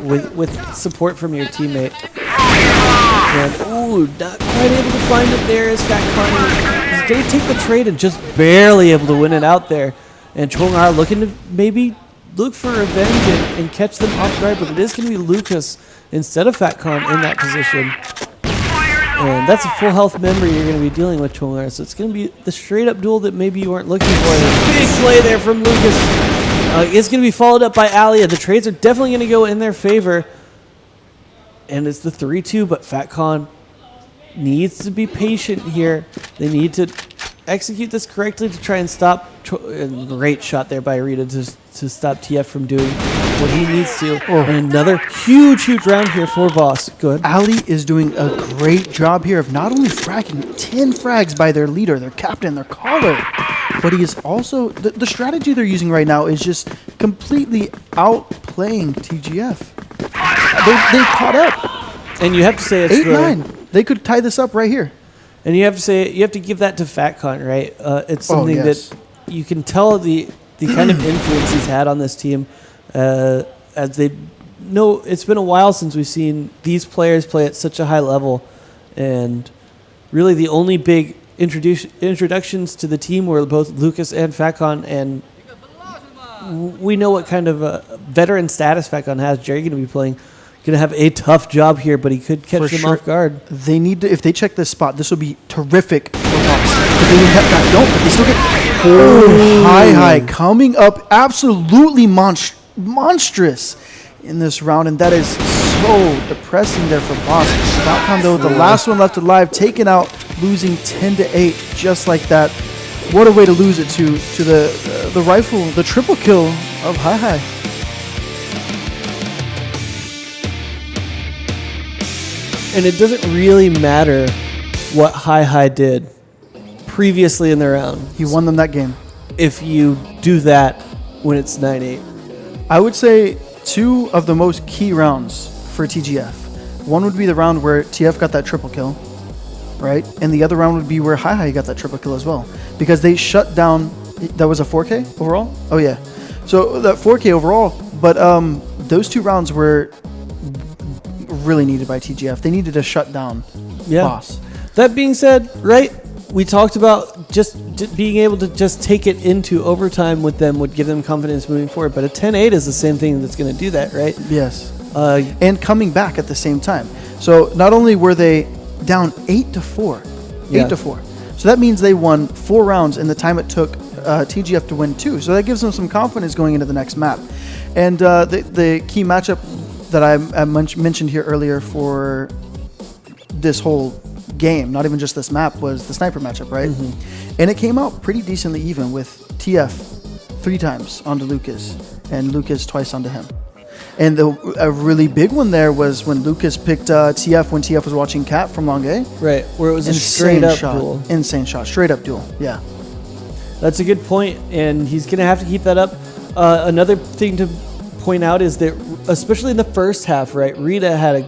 with support from your teammate. And not quite able to find it there as Fat Con. He's going to take the trade and just barely able to win it out there. And Chong-Ar looking to maybe look for revenge and catch them off guard, but it is going to be Lucas instead of Fat Con in that position. And that's a full health member you're going to be dealing with, Chong-Ar. So it's going to be the straight up duel that maybe you weren't looking for. Big play there from Lucas. It's going to be followed up by Alia. The trades are definitely going to go in their favor. And it's the 3-2, but Fat Con needs to be patient here. They need to execute this correctly to try and stop. Great shot there by Rita to stop TF from doing what he needs to. And another huge round here for Boss. Go ahead. Ali is doing a great job here of not only fragging 10 frags by their leader, their captain, their caller, but he is also, the strategy they're using right now is just completely outplaying TGF. They caught up. And you have to say it's 8-9. They could tie this up right here. And you have to say, you have to give that to Fat Con, right? It's something that you can tell the kind of influence he's had on this team. As they know, it's been a while since we've seen these players play at such a high level. And really the only big introductions to the team were both Lucas and Fat Con. And we know what kind of veteran status Fat Con has. Jerry going to be playing. Going to have a tough job here, but he could catch them off guard. They need to, if they check this spot, this will be terrific for Boss. But they still get high coming up absolutely monstrous in this round, and that is so depressing there for Boss. Falcon, though, the last one left alive, taken out, losing 10-8 just like that. What a way to lose it to the rifle, the triple kill of Hi. And it doesn't really matter what Hi did previously in the round. He won them that game. If you do that when it's 9-8. I would say 2 of the most key rounds for TGF. One would be the round where TF got that triple kill. right? And the other round would be where Hi got that triple kill as well, because they shut down. That was a 4K overall. Oh yeah, so that 4K overall. But those 2 rounds were really needed by TGF. They needed to shut down Boss. That being said, right, we talked about just being able to just take it into overtime with them would give them confidence moving forward. But a 10-8 is the same thing that's going to do that, right? Yes. And coming back at the same time. So not only were they down 8-4, 8-4. So that means they won 4 rounds in the time it took TGF to win 2. So that gives them some confidence going into the next map. And the key matchup that I mentioned here earlier for this whole game, not even just this map, was the sniper matchup, right? And it came out pretty decently even, with TF 3 times onto Lucas and Lucas twice onto him. And a really big one there was when Lucas picked TF when TF was watching Cat from Longue. Right, where it was a straight up duel. Insane shot, straight up duel, yeah. That's a good point, and he's going to have to keep that up. Another thing to point out is that, especially in the first half, right, Rita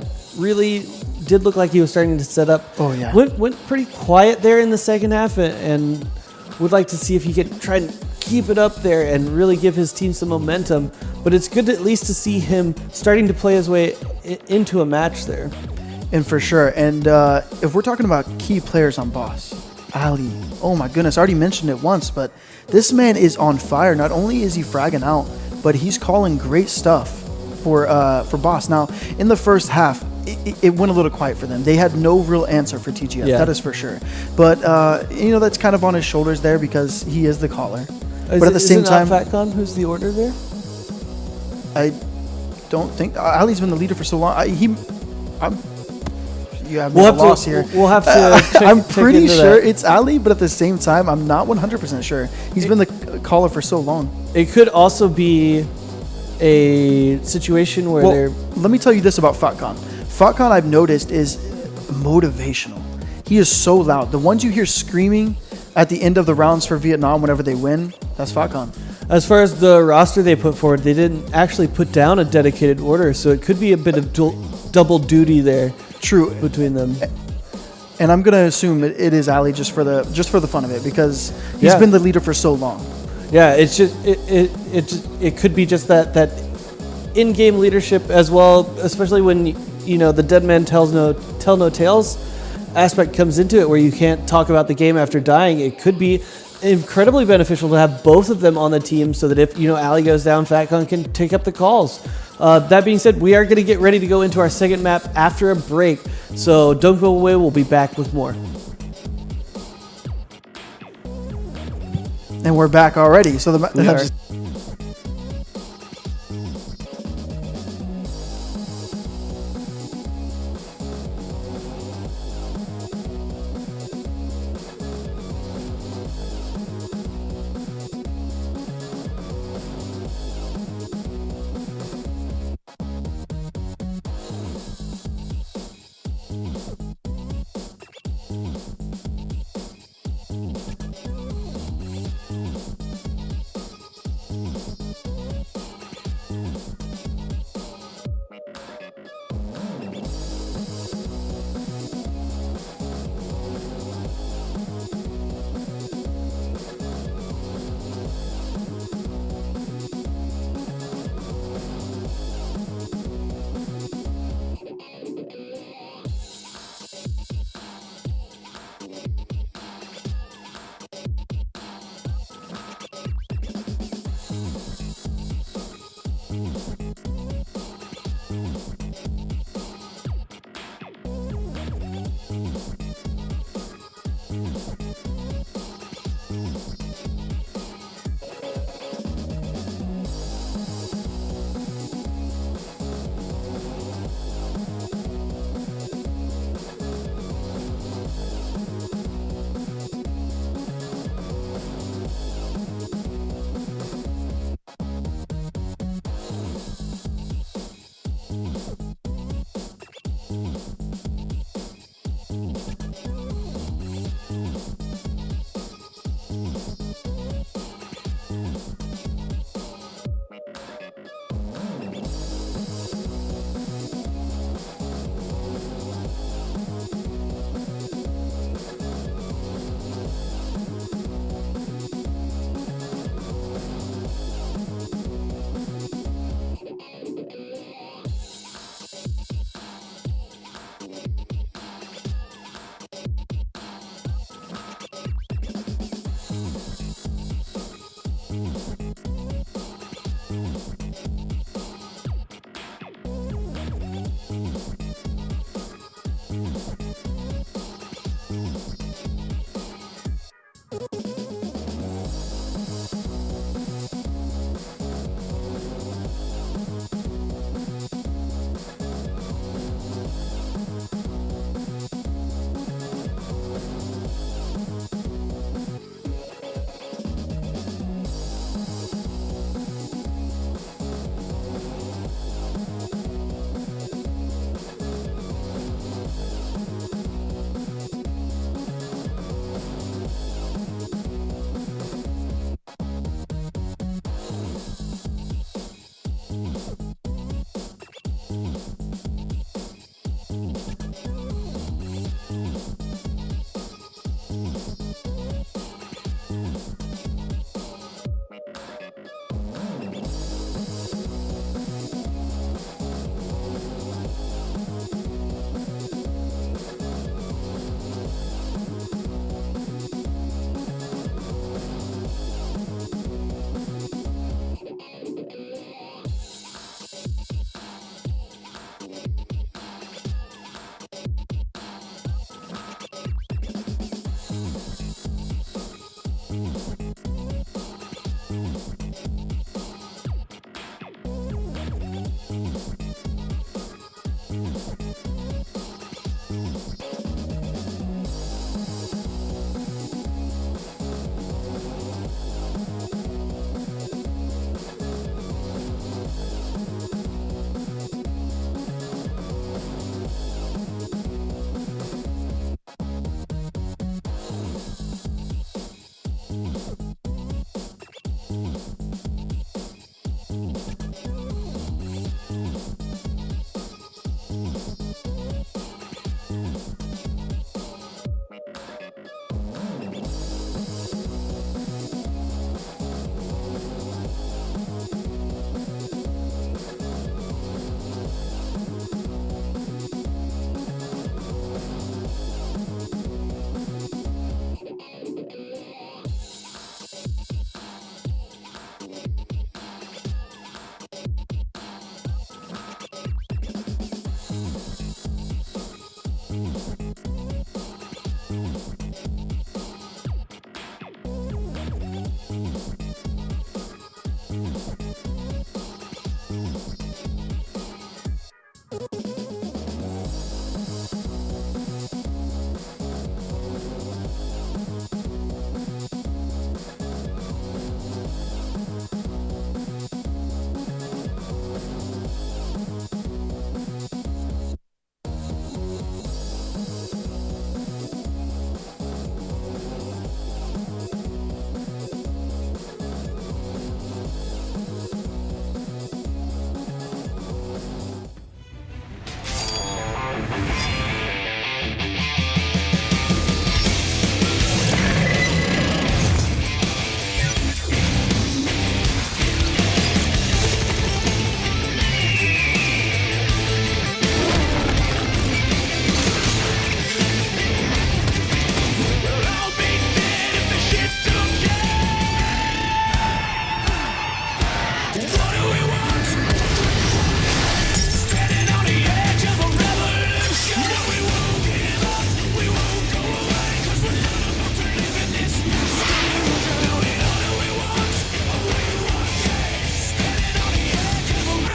did look like he was starting to set up. Oh, yeah. Went pretty quiet there in the second half, and would like to see if he could try and keep it up there and really give his team some momentum. But it's good at least to see him starting to play his way into a match there. And for sure. And if we're talking about key players on Boss, Ali, oh my goodness, I already mentioned it once, but this man is on fire. Not only is he fragging out, but he's calling great stuff for Boss. Now, in the first half, it went a little quiet for them. They had no real answer for TGF, that is for sure. But, that's kind of on his shoulders there because he is the caller. But at the same time, FatCon, who's the order there? I don't think Ali's been the leader for so long. You have me at a loss here. We'll have to. I'm pretty sure it's Ali, but at the same time, I'm not 100% sure. He's been the caller for so long. It could also be a situation where let me tell you this about FatCon. FatCon, I've noticed, is motivational. He is so loud. The ones you hear screaming at the end of the rounds for Vietnam whenever they win, that's FatCon. As far as the roster they put forward, they didn't actually put down a dedicated order, so it could be a bit of double duty there. True. Between them. And I'm gonna assume it is Ali just for the fun of it, because he's been the leader for so long. Yeah, it's just it could be just that in-game leadership as well, especially when the dead man tell no tales aspect comes into it, where you can't talk about the game after dying. It could be incredibly beneficial to have both of them on the team, so that if Ali goes down, FatCon can take up the calls. That being said, we are going to get ready to go into our second map after a break, so don't go away. We'll be back with more. And we're back already. So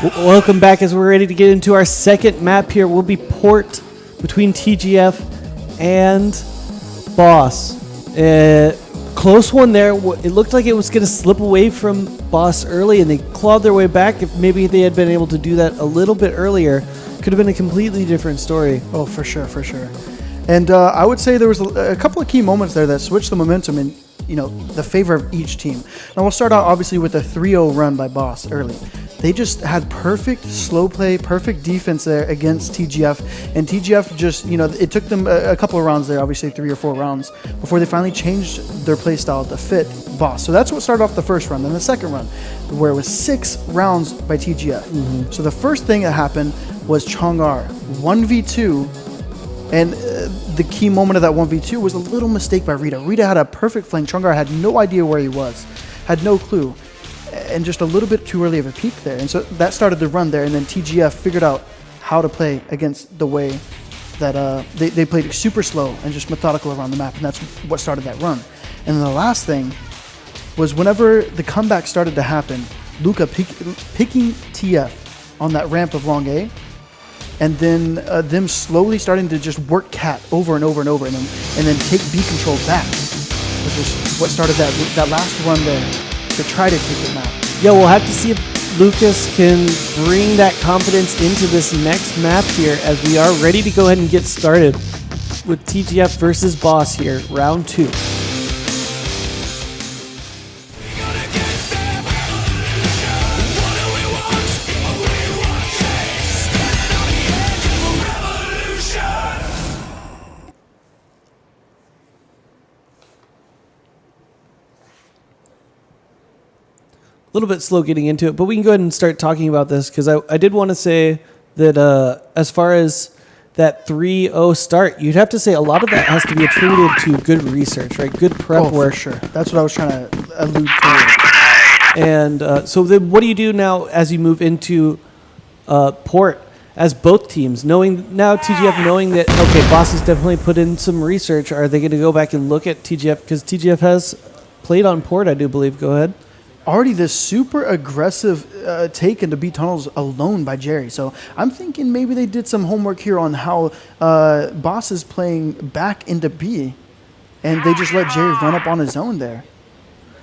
Welcome back as we're ready to get into our second map here. Will be Port between TGF and Boss. Close one there. It looked like it was going to slip away from Boss early, and they clawed their way back. If maybe they had been able to do that a little bit earlier, could have been a completely different story. Oh, for sure, for sure. And I would say there was a couple of key moments there that switched the momentum in, the favor of each team. Now we'll start out obviously with a 3-0 run by Boss early. They just had perfect slow play, perfect defense there against TGF. And TGF just, it took them a couple of rounds there, obviously 3 or 4 rounds, before they finally changed their play style to fit Boss. So that's what started off the first run. Then the second run, where it was 6 rounds by TGF. Mm-hmm. So the first thing that happened was Chongar 1v2. And the key moment of that 1v2 was a little mistake by Rita. Rita had a perfect flank. Chongar had no idea where he was, had no clue. And just a little bit too early of a peak there. And so that started the run there. And then TGF figured out how to play against the way that they played super slow and just methodical around the map. And that's what started that run. And then the last thing was whenever the comeback started to happen, Luca picking TF on that ramp of long A, and then them slowly starting to just work cat over and over and over, and then take B control back, which is what started that last run there to try to take the map. Yeah, we'll have to see if Lucas can bring that confidence into this next map here, as we are ready to go ahead and get started with TGF versus Boss here, round 2. A little bit slow getting into it, but we can go ahead and start talking about this, because I did want to say that as far as that 3-0 start, you'd have to say a lot of that has to be attributed to good research, right? Good prep work. For sure. That's what I was trying to allude to. And so then what do you do now as you move into Port as both teams, knowing now TGF knowing that, okay, Boss has definitely put in some research. Are they going to go back and look at TGF? Because TGF has played on Port, I do believe. Go ahead. Already this super aggressive take into B tunnels alone by Jerry. So I'm thinking maybe they did some homework here on how Boss is playing back into B, and they just let Jerry run up on his own there.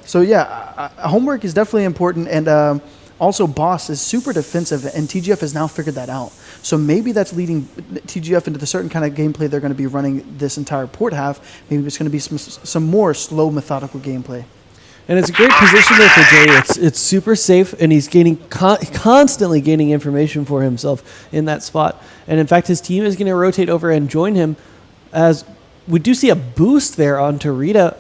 So yeah, homework is definitely important, and also Boss is super defensive, and TGF has now figured that out. So maybe that's leading TGF into the certain kind of gameplay they're going to be running this entire Port half. Maybe it's going to be some more slow, methodical gameplay. And it's a great position there for Jerry. It's super safe, and he's constantly gaining information for himself in that spot. And in fact, his team is going to rotate over and join him, as we do see a boost there onto Rita.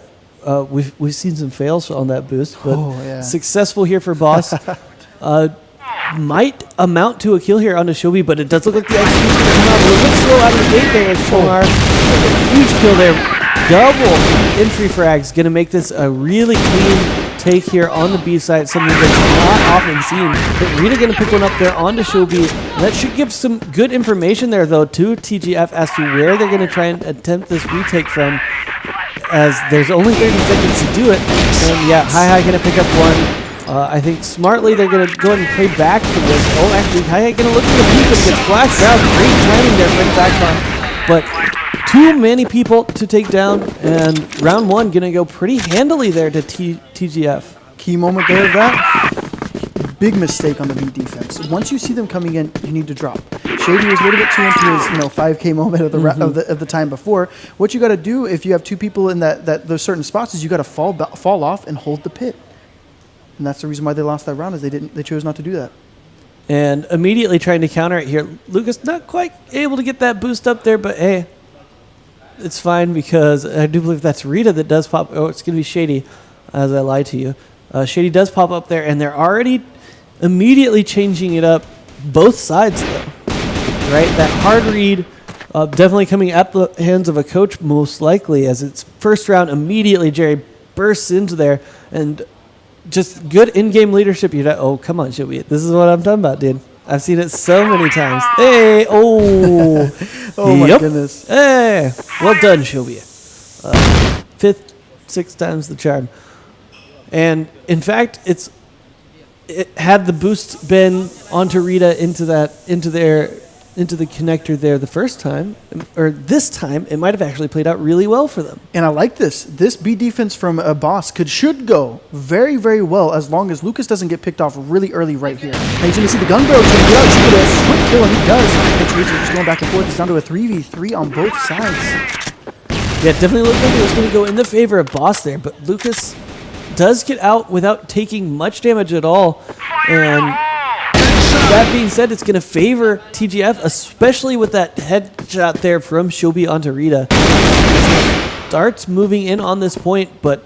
We've seen some fails on that boost, but successful here for Boss. Might amount to a kill here onto Shobi, but it does look like the execution is coming out a little bit slow out of the gate there. As Shomar, huge kill there. Double entry frags, going to make this a really clean take here on the B side, something that's not often seen. But Rita going to pick one up there onto Shobi. That should give some good information there, though, to TGF as to where they're going to try and attempt this retake from, as there's only 30 seconds to do it. And yeah, Hi going to pick up one. I think smartly they're going to go ahead and play back for this. Oh, actually, Hi going to look for the peak, but gets flashed out. Great timing there for Taicang. But too many people to take down, and round 1 going to go pretty handily there to TGF. Key moment there of that. Big mistake on the B defense. Once you see them coming in, you need to drop. Shady was a little bit too into his 5K moment of the time before. What you got to do if you have 2 people in those certain spots is you got to fall off and hold the pit. And that's the reason why they lost that round, is they chose not to do that. And immediately trying to counter it here. Lucas not quite able to get that boost up there, but hey, it's fine, because I do believe that's Rita that does pop. Oh, it's going to be Shady, as I lied to you. Shady does pop up there, and they're already immediately changing it up, both sides, though. Right? That hard read definitely coming at the hands of a coach, most likely, as it's first round. Immediately, Jerry bursts into there, and just good in-game leadership. Oh, come on, Shobi. This is what I'm talking about, dude. I've seen it so many times. Hey, oh. Oh, my goodness. Hey, well done, Shobi. 5th, 6th time's the charm. And, in fact, it's had the boost been onto Rita into the connector there the first time, or this time, it might have actually played out really well for them. And I like this. This B defense from Boss should go very, very well as long as Lucas doesn't get picked off really early right here. Now he's going to see the gun barrel trying to get out, shoot a quick kill, and he does. The trades are just going back and forth. It's down to a 3v3 on both sides. Yeah, it definitely looked like it was going to go in the favor of Boss there, but Lucas does get out without taking much damage at all. And that being said, it's going to favor TGF, especially with that headshot there from Shobi onto Rita. Starts moving in on this point, but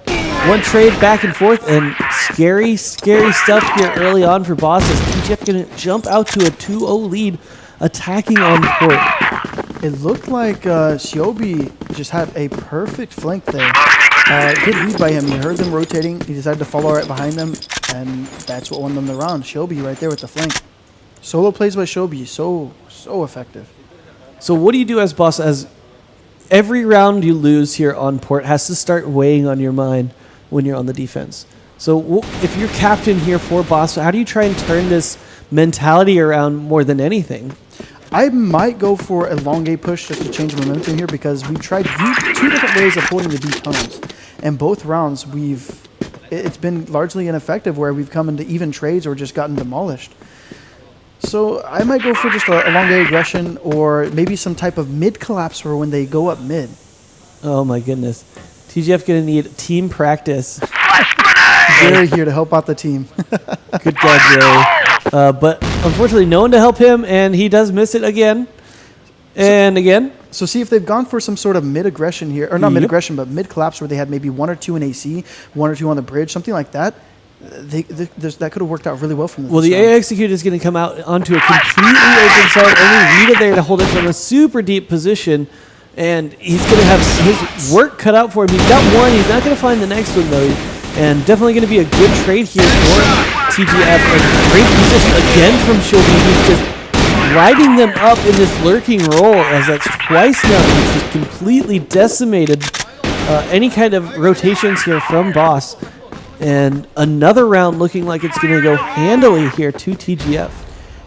one trade back and forth, and scary, scary stuff here early on for Boss as TGF going to jump out to a 2-0 lead, attacking on port. It looked like Shobi just had a perfect flank there. Good read by him. He heard them rotating. He decided to follow right behind them, and that's what won them the round. Shobi right there with the flank. Solo plays by Shobi, so effective. So what do you do as Boss, as every round you lose here on port has to start weighing on your mind when you're on the defense? So if you're captain here for Boss, how do you try and turn this mentality around more than anything? I might go for a long A push just to change momentum here because we've tried two different ways of holding the B tunnels. And both rounds, it's been largely ineffective where we've come into even trades or just gotten demolished. So I might go for just a long A aggression or maybe some type of mid collapse for when they go up mid. Oh my goodness. TGF going to need team practice. Jerry here to help out the team. Good guy, Jerry. But unfortunately, no one to help him, and he does miss it again. And again. So see if they've gone for some sort of mid-aggression here. Or not mid-aggression, but mid-collapse where they had maybe 1 or 2 in AC, 1 or 2 on the bridge, something like that. That could have worked out really well from them. Well, the A execute is going to come out onto a completely open side. Only Rita there to hold it from a super deep position. And he's going to have his work cut out for him. He's got one. He's not going to find the next one, though. And definitely going to be a good trade here for TGF. A great position again from Shobi. He's just riding them up in this lurking role, as that's twice now. He's just completely decimated any kind of rotations here from Boss. And another round looking like it's going to go handily here to TGF.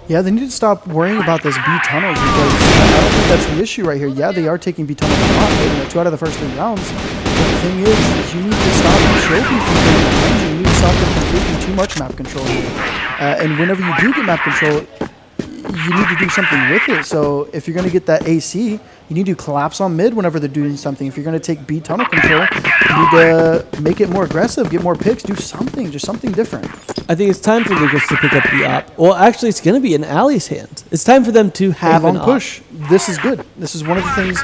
Yeah, they need to stop worrying about this B tunnels because I don't think that's the issue right here. Yeah, they are taking B tunnels a lot. 2 out of the first 3 rounds. But the thing is, you need to stop Shobi from getting behind you. You need to stop them from taking too much map control here. And whenever you do get map control, you need to do something with it. So if you're going to get that AC, you need to collapse on mid whenever they're doing something. If you're going to take B tunnel control, you need to make it more aggressive, get more picks, do something, just something different. I think it's time for Lucas to pick up the op. Well, actually, it's going to be in Ali's hands. It's time for them to have a long an push. This is good. This is one of the things,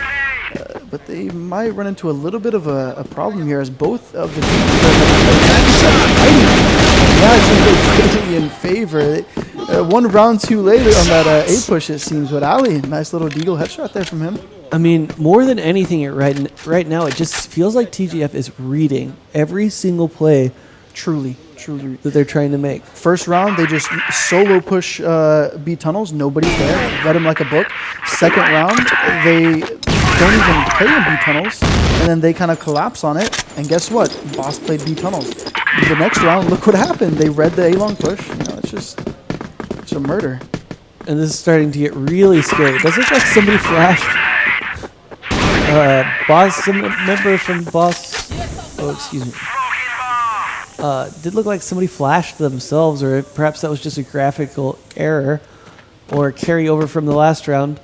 but they might run into a little bit of a problem here as both of the teams yeah, it's going to go completely in favor. 1 round 2 later on that A push, it seems. But Ali, nice little deagle headshot there from him. I mean, more than anything, right now, it just feels like TGF is reading every single play. Truly. That they're trying to make. First round, they just solo push B tunnels. Nobody's there. Read them like a book. Second round, they don't even play in B tunnels. And then they kind of collapse on it. And guess what? Boss played B tunnels. The next round, look what happened. They read the A-long push. It's a murder. And this is starting to get really scary. Does it look like somebody flashed? Some member from Boss. Oh, excuse me. Did look like somebody flashed themselves, or perhaps that was just a graphical error or carryover from the last round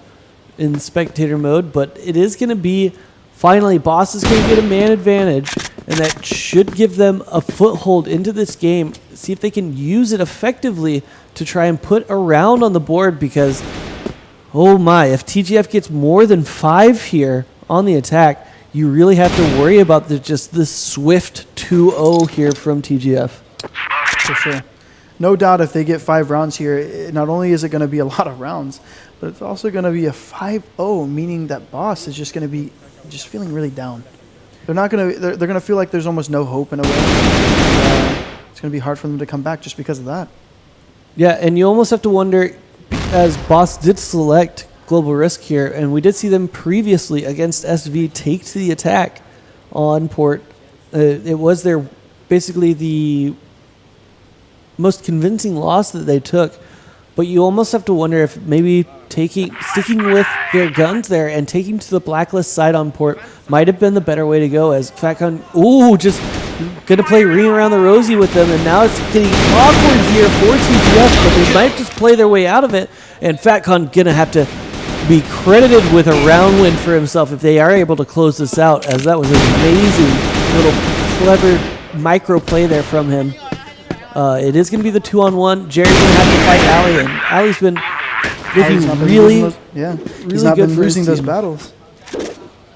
in spectator mode. But it is going to be, finally, Boss is going to get a man advantage, and that should give them a foothold into this game. See if they can use it effectively to try and put a round on the board, because, oh my, if TGF gets more than 5 here on the attack, you really have to worry about just this swift 2-0 here from TGF. For sure. No doubt if they get 5 rounds here, not only is it going to be a lot of rounds, but it's also going to be a 5-0, meaning that Boss is just going to be just feeling really down. They're going to feel like there's almost no hope in a way. It's going to be hard for them to come back just because of that. Yeah, and you almost have to wonder, as Boss did select Global Risk here, and we did see them previously against SV take to the attack on port. It was their basically the most convincing loss that they took. But you almost have to wonder if maybe sticking with their guns there and taking to the blacklist side on port might have been the better way to go, as FatCon, just going to play Ring Around the Rosie with them, and now it's getting awkward here for TGF, but they might just play their way out of it, and FatCon going to have to be credited with a round win for himself if they are able to close this out, as that was an amazing little clever micro play there from him. It is going to be the 2-on-1. Jerry's going to have to fight Ali, and Ali's been looking really he's not been losing those battles.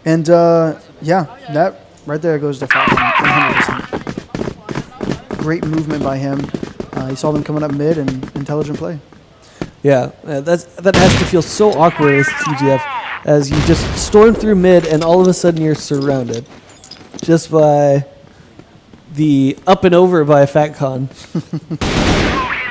And that right there goes to Falcon 100%. Great movement by him. He saw them coming up mid and intelligent play. Yeah, that has to feel so awkward as TGF, as you just storm through mid and all of a sudden you're surrounded just by the up and over by FatCon.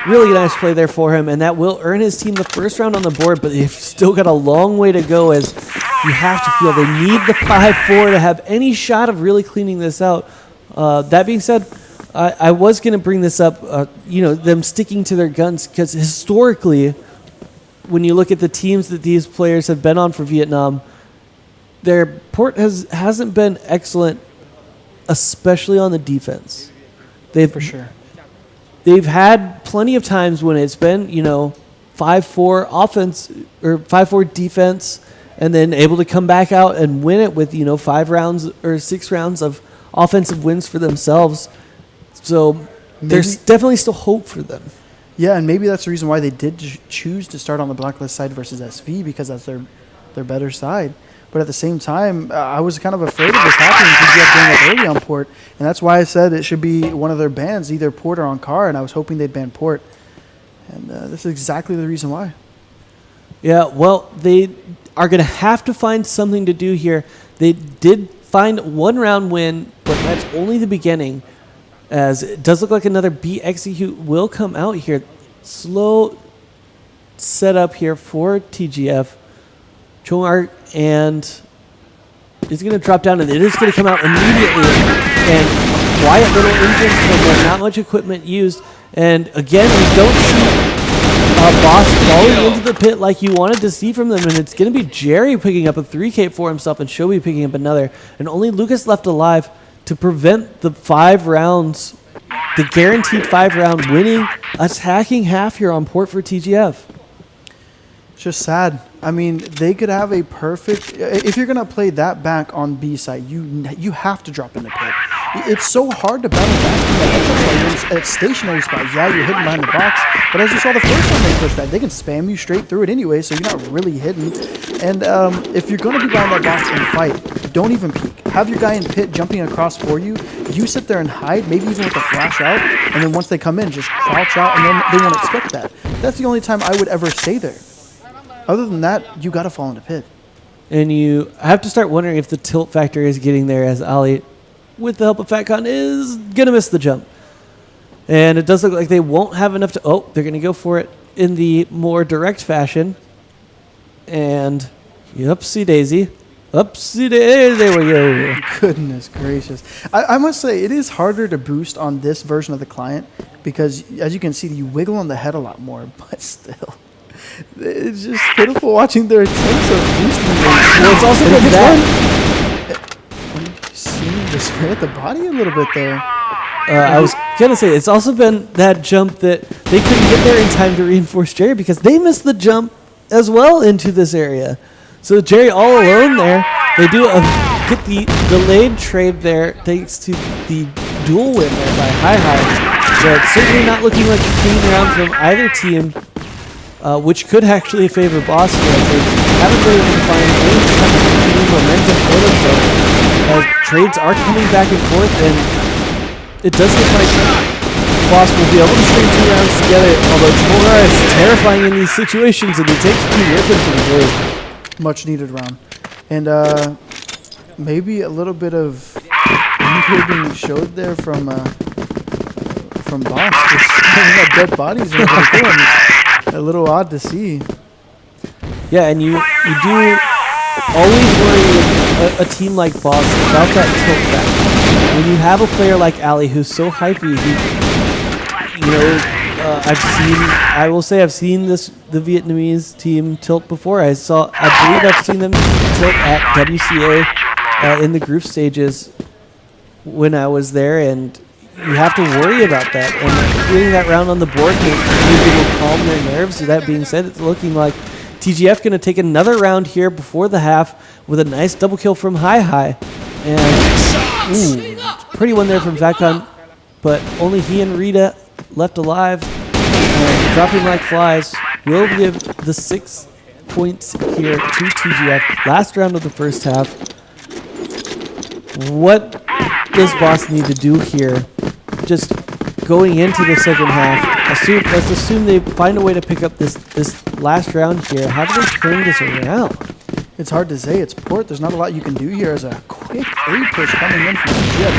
Really nice play there for him, and that will earn his team the first round on the board, but they've still got a long way to go, as you have to feel they need the 5-4 to have any shot of really cleaning this out. That being said, I was going to bring this up, them sticking to their guns, because historically, when you look at the teams that these players have been on for Vietnam, their port hasn't been excellent, especially on the defense. For sure. They've had plenty of times when it's been, 5-4 offense or 5-4 defense, and then able to come back out and win it with, 5 rounds or 6 rounds of offensive wins for themselves. So there's definitely still hope for them. Yeah, and maybe that's the reason why they did choose to start on the blacklist side versus SV, because that's their better side. But at the same time, I was kind of afraid of this happening because you have going early on port, and that's why I said it should be one of their bans, either port or on car, and I was hoping they'd ban port. And this is exactly the reason why. Yeah, well, they are going to have to find something to do here. They did find one round win, but that's only the beginning, as it does look like another B execute will come out here. Slow setup here for TGF. Chong and it's going to drop down, and it is going to come out immediately. And quiet little engine from there, not much equipment used. And again, we don't see Boss falling into the pit like you wanted to see from them. And it's going to be Jerry picking up a 3K for himself and Shobi picking up another. And only Lucas left alive to prevent the 5 rounds, the guaranteed 5-round winning attacking half here on port for TGF. It's just sad. I mean, they could have a perfect... If you're going to play that back on B side, you have to drop in the pit. It's so hard to battle back from that at stationary spots. Yeah, you're hidden behind the box, but as you saw the first time they pushed that, they can spam you straight through it anyway, so you're not really hidden. And if you're going to be behind that box and fight, don't even peek. Have your guy in pit jumping across for you. You sit there and hide, maybe even with a flash out, and then once they come in, just crouch out, and then they won't expect that. That's the only time I would ever stay there. Other than that, you got to fall in the pit. And you have to start wondering if the tilt factor is getting there, as Ali, with the help of FatCon, is going to miss the jump. And it does look like they won't have enough to... Oh, they're going to go for it in the more direct fashion. And upsie daisy. Upsie daisy. There we go. Goodness gracious. I must say, it is harder to boost on this version of the client because, as you can see, you wiggle on the head a lot more, but still... It's just pitiful watching their attempts of boosting. Well, it's also been that. You see the spray at the body a little bit there. I was going to say, it's also been that jump that they couldn't get there in time to reinforce Jerry because they missed the jump as well into this area. So Jerry all alone there. They do get the delayed trade there thanks to the dual win there by Hi-Hi. But certainly not looking like a clean round from either team. Which could actually favor Boss here. They haven't really been finding any type of continued momentum for themselves as trades are coming back and forth, and it does look like Boss will be able to string 2 rounds together, although Chora is terrifying in these situations, and he takes 2 with him to the grave. Much needed round. And maybe a little bit of anger being showed there from Boss. Just having dead bodies in the a little odd to see. Yeah, and you do always worry with a team like Boss about that tilt factor. When you have a player like Ali who's so hypey, I will say I've seen the Vietnamese team tilt before. I believe I've seen them tilt at WCA in the group stages when I was there, and you have to worry about that. And getting that round on the board maybe will calm their nerves. So that being said, it's looking like TGF going to take another round here before the half with a nice double kill from Hi. And pretty one there from Vakon, but only he and Rita left alive. And dropping like flies will give the 6 points here to TGF. Last round of the first half. What does Boss need to do here? Just going into the second half, let's assume they find a way to pick up this last round here. How do they turn this around? It's hard to say. It's Port. There's not a lot you can do here as a quick A push coming in from TGF.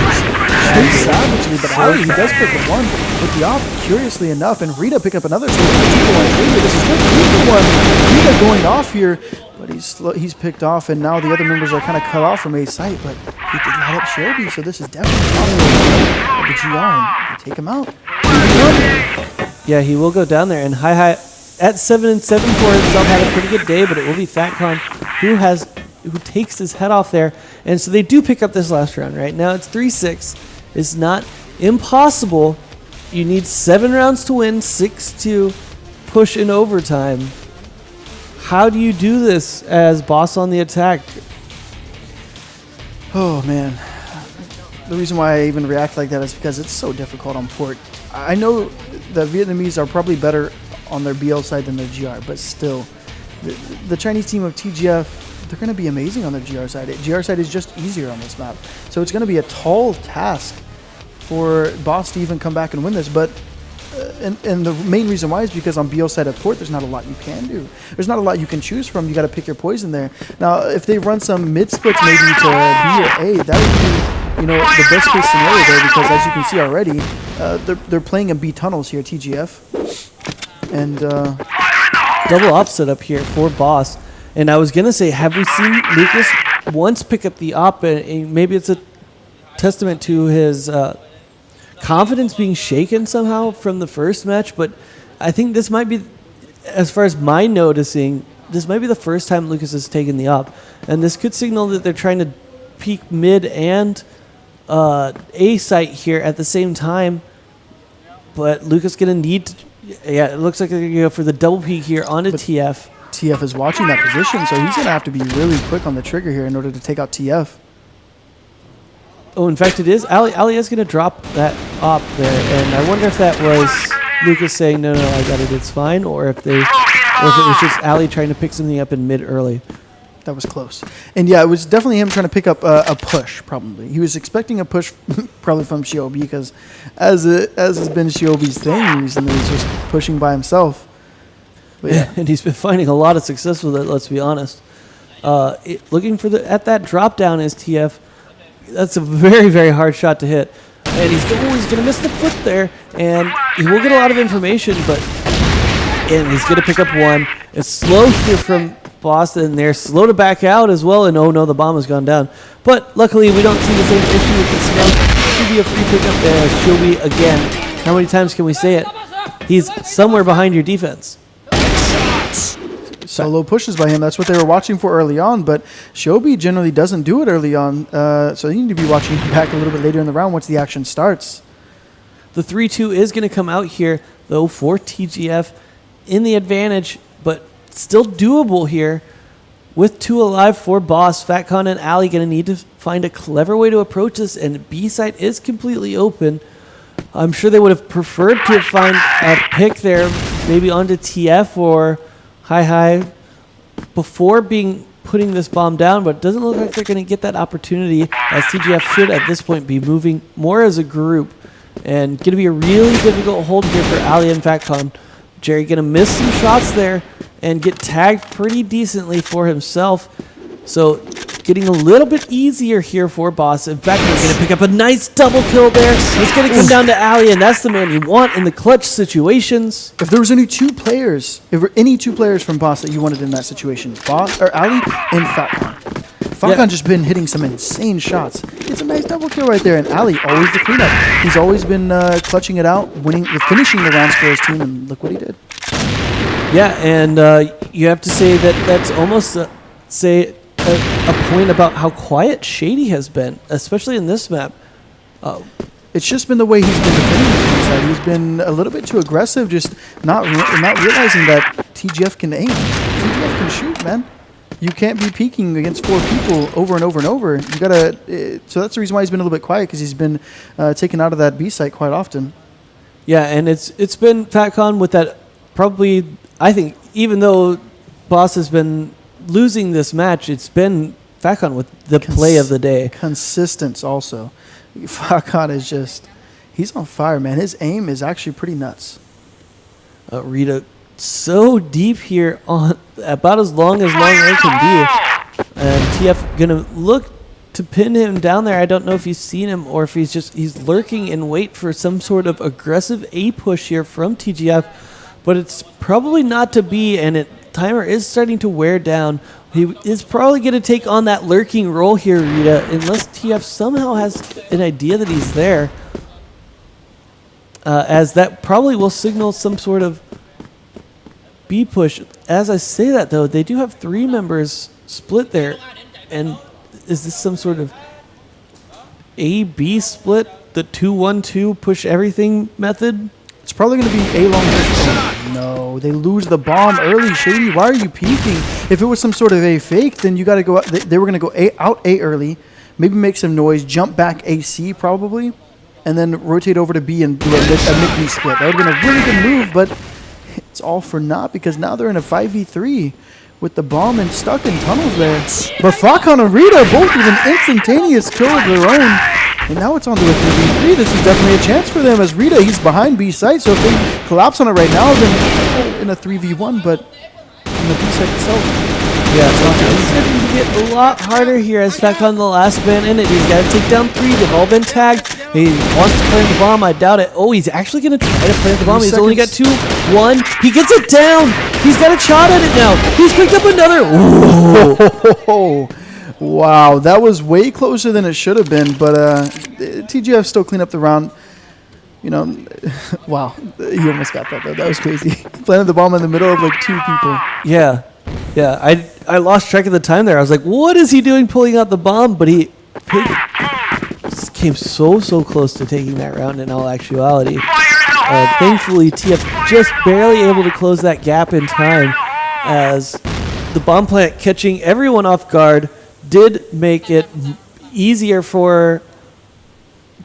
Stays savagely, but Ali, he does pick up one with the op, curiously enough, and Rita pick up another. So this is good. Rita going off here, but he's picked off, and now the other members are kind of cut off from A site, but he did light up Shelby, so this is definitely possible. The GR, and they take him out. Yeah, he will go down there, and Hi at 7-7 for himself had a pretty good day, but it will be Fatcon who takes his head off there, and so they do pick up this last round. Right now it's 3-6. It's not impossible. You need 7 rounds to win, 6-2, push in overtime. How do you do this as Boss on the attack? Oh man, the reason why I even react like that is because it's so difficult on Port. I know the Vietnamese are probably better on their BL side than their GR, but still, the Chinese team of TGF, they're going to be amazing on their GR side. GR side is just easier on this map, so it's going to be a tall task for Boss to even come back and win this. But and the main reason why is because on BL side of Port, there's not a lot you can do. There's not a lot you can choose from. You got to pick your poison there. Now, if they run some mid splits maybe to B or A, that would be the best case scenario there, because as you can see already, they're playing in B tunnels here, TGF. And double op set up here for Boss. And I was going to say, have we seen Lucas once pick up the op? And maybe it's a testament to his confidence being shaken somehow from the first match. But I think this might be, as far as my noticing, this might be the first time Lucas has taken the op. And this could signal that they're trying to peek mid and A site here at the same time. But Lucas going to need to... Yeah, it looks like they're going to go for the double peek here onto TF. TF is watching that position, so he's going to have to be really quick on the trigger here in order to take out TF. Oh, in fact, it is. Ali is going to drop that op there, and I wonder if that was Lucas saying, no, I got it, it's fine, or if it was just Ali trying to pick something up in mid early. That was close. And yeah, it was definitely him trying to pick up a push, probably. He was expecting a push probably from Shiobi, because as has been Shiobi's thing recently, he's just pushing by himself. But yeah. And he's been finding a lot of success with it, let's be honest. Looking for at that drop down is TF. That's a very, very hard shot to hit. And he's going to miss the foot there, and he will get a lot of information, and he's going to pick up one. It's slow here from Boston. They're slow to back out as well, and oh no, the bomb has gone down. But luckily, we don't see the same issue with this now. Should be a free pickup there. Shobi again. How many times can we say it? He's somewhere behind your defense. Solo pushes by him. That's what they were watching for early on, but Shobi generally doesn't do it early on, so you need to be watching back a little bit later in the round once the action starts. The 3-2 is going to come out here, though, for TGF in the advantage, but still doable here with 2 alive for Boss. Fatcon and Ali going to need to find a clever way to approach this, and B site is completely open. I'm sure they would have preferred to find a pick there, maybe onto TF or Hi before putting this bomb down, but it doesn't look like they're going to get that opportunity, as TGF should at this point be moving more as a group, and going to be a really difficult hold here for Ali and Fatcon. Jerry going to miss some shots there and get tagged pretty decently for himself. So getting a little bit easier here for Boss. In fact, we're going to pick up a nice double kill there. It's going to come down to Ali, and that's the man you want in the clutch situations. If there was any two players from Boss that you wanted in that situation, Boss or Ali and Fatcon. Falcon just been hitting some insane shots. It's a nice double kill right there. And Ali, always the cleanup. He's always been clutching it out, finishing the rounds for his team, and look what he did. Yeah, and you have to say that that's almost a point about how quiet Shady has been, especially in this map. It's just been the way he's been defending the team side. He's been a little bit too aggressive, just not realizing that TGF can aim. TGF can shoot, man. You can't be peeking against 4 people over and over and over. You gotta. So that's the reason why he's been a little bit quiet, because he's been taken out of that B site quite often. Yeah, and it's been FatCon with that. Probably, I think, even though Boss has been losing this match, it's been FatCon with the play of the day. Consistent also. FatCon is just, he's on fire, man. His aim is actually pretty nuts. Rita so deep here on about as long as long air can be. And TF gonna look to pin him down there. I don't know if he's seen him or if he's lurking in wait for some sort of aggressive A push here from TGF. But it's probably not to be, and timer is starting to wear down. He is probably going to take on that lurking role here, Rita, unless TF somehow has an idea that he's there. As that probably will signal some sort of B push. As I say that, though, they do have 3 members split there. And is this some sort of A-B split? The 2-1-2 push everything method? It's probably going to be A long push. Oh, no, they lose the bomb early. Shady, why are you peeking? If it was some sort of A fake, then you got to go out. They were going to go out A early, maybe make some noise, jump back AC probably, and then rotate over to B and do a mid-B split. That would have been a really good move, but it's all for naught because now they're in a 5v3 with the bomb and stuck in tunnels there. But Falcon and Rita both with an instantaneous kill of their own. And now it's on to a 3v3. This is definitely a chance for them as Rita, he's behind B site. So if they collapse on it right now, then in a 3v1, but in the B site itself. Yeah, it's starting to get a lot harder here as FatCon the last man in it. He's got to take down 3. They've all been tagged. He wants to plant the bomb. I doubt it. Oh, he's actually going to try to plant the bomb. He's only got 2. 1. He gets it down. He's got a shot at it now. He's picked up another. Ooh. Wow, that was way closer than it should have been, but TGF still clean up the round. You know, wow, he almost got that though. That was crazy. Planted the bomb in the middle of like 2 people. Yeah. I lost track of the time there. I was like, what is he doing pulling out the bomb? But he came so close to taking that round in all actuality. Thankfully, TF just barely able to close that gap in time as the bomb plant catching everyone off guard did make it easier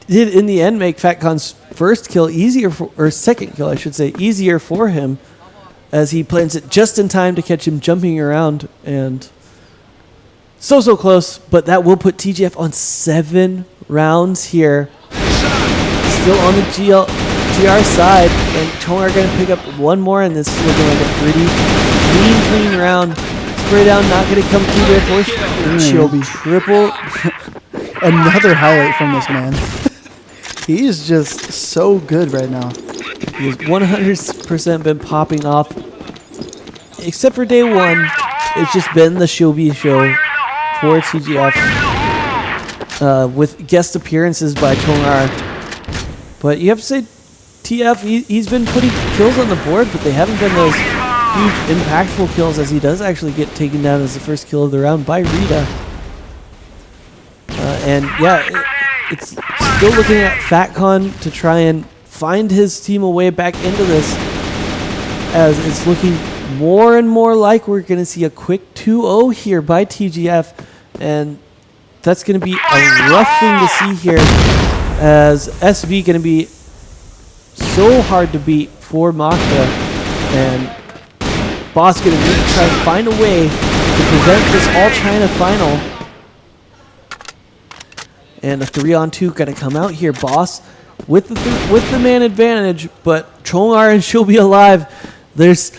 did in the end make FatCon's first kill easier or second kill I should say easier for him as he plants it just in time to catch him jumping around and so close, but that will put TGF on 7 rounds here. Still on the GR side, and Chong are going to pick up 1 more, and this is going to be a pretty clean round. Spray down, not going to come through there for Shelby. Triple. Another highlight from this man. He is just so good right now. He has 100% been popping off. Except for day 1, it's just been the Shelby show for TGF. With guest appearances by Chong-ar. But you have to say, TF, he's been putting kills on the board, but they haven't been those huge impactful kills as he does actually get taken down as the first kill of the round by Rita. And yeah, it's still looking at FatCon to try and find his team a way back into this as it's looking more and more like we're going to see a quick 2-0 here by TGF, and that's going to be a rough thing to see here as SV going to be so hard to beat for Makta, and Boss going to need to try and find a way to prevent this all-China final. And a 3-on-2 going to come out here. Boss with the man advantage, but Chong-ar and she'll be alive. There's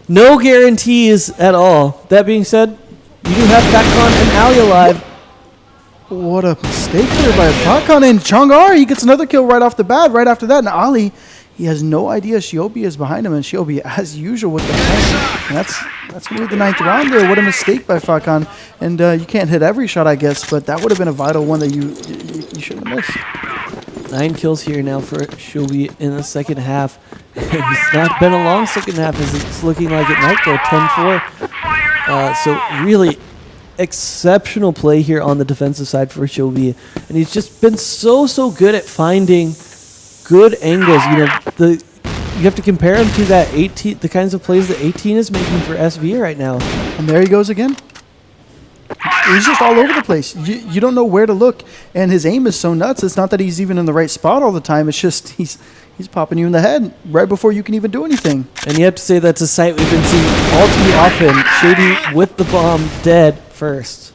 no guarantees at all. That being said, you do have FatCon and Ali alive. What a mistake there by FatCon and Chong-ar. He gets another kill right off the bat. Right after that, and Ali, He has no idea Shiobi is behind him, and Shiobi, as usual, with the flank. And that's going to be the 9th round there. What a mistake by Falcon. And you can't hit every shot, I guess, but that would have been a vital one that you shouldn't have missed. 9 kills here now for Shiobi in the second half. It's not been a long second half as it's looking like it might go 10-4. So really exceptional play here on the defensive side for Shiobi. And he's just been so good at finding good angles. You have to compare him to that 18, the kinds of plays that 18 is making for SV right now. And there he goes again. He's just all over the place. You don't know where to look, and his aim is so nuts. It's not that he's even in the right spot all the time. It's just he's popping you in the head right before you can even do anything. And you have to say that's a sight we've been seeing all too often. Shady with the bomb dead first.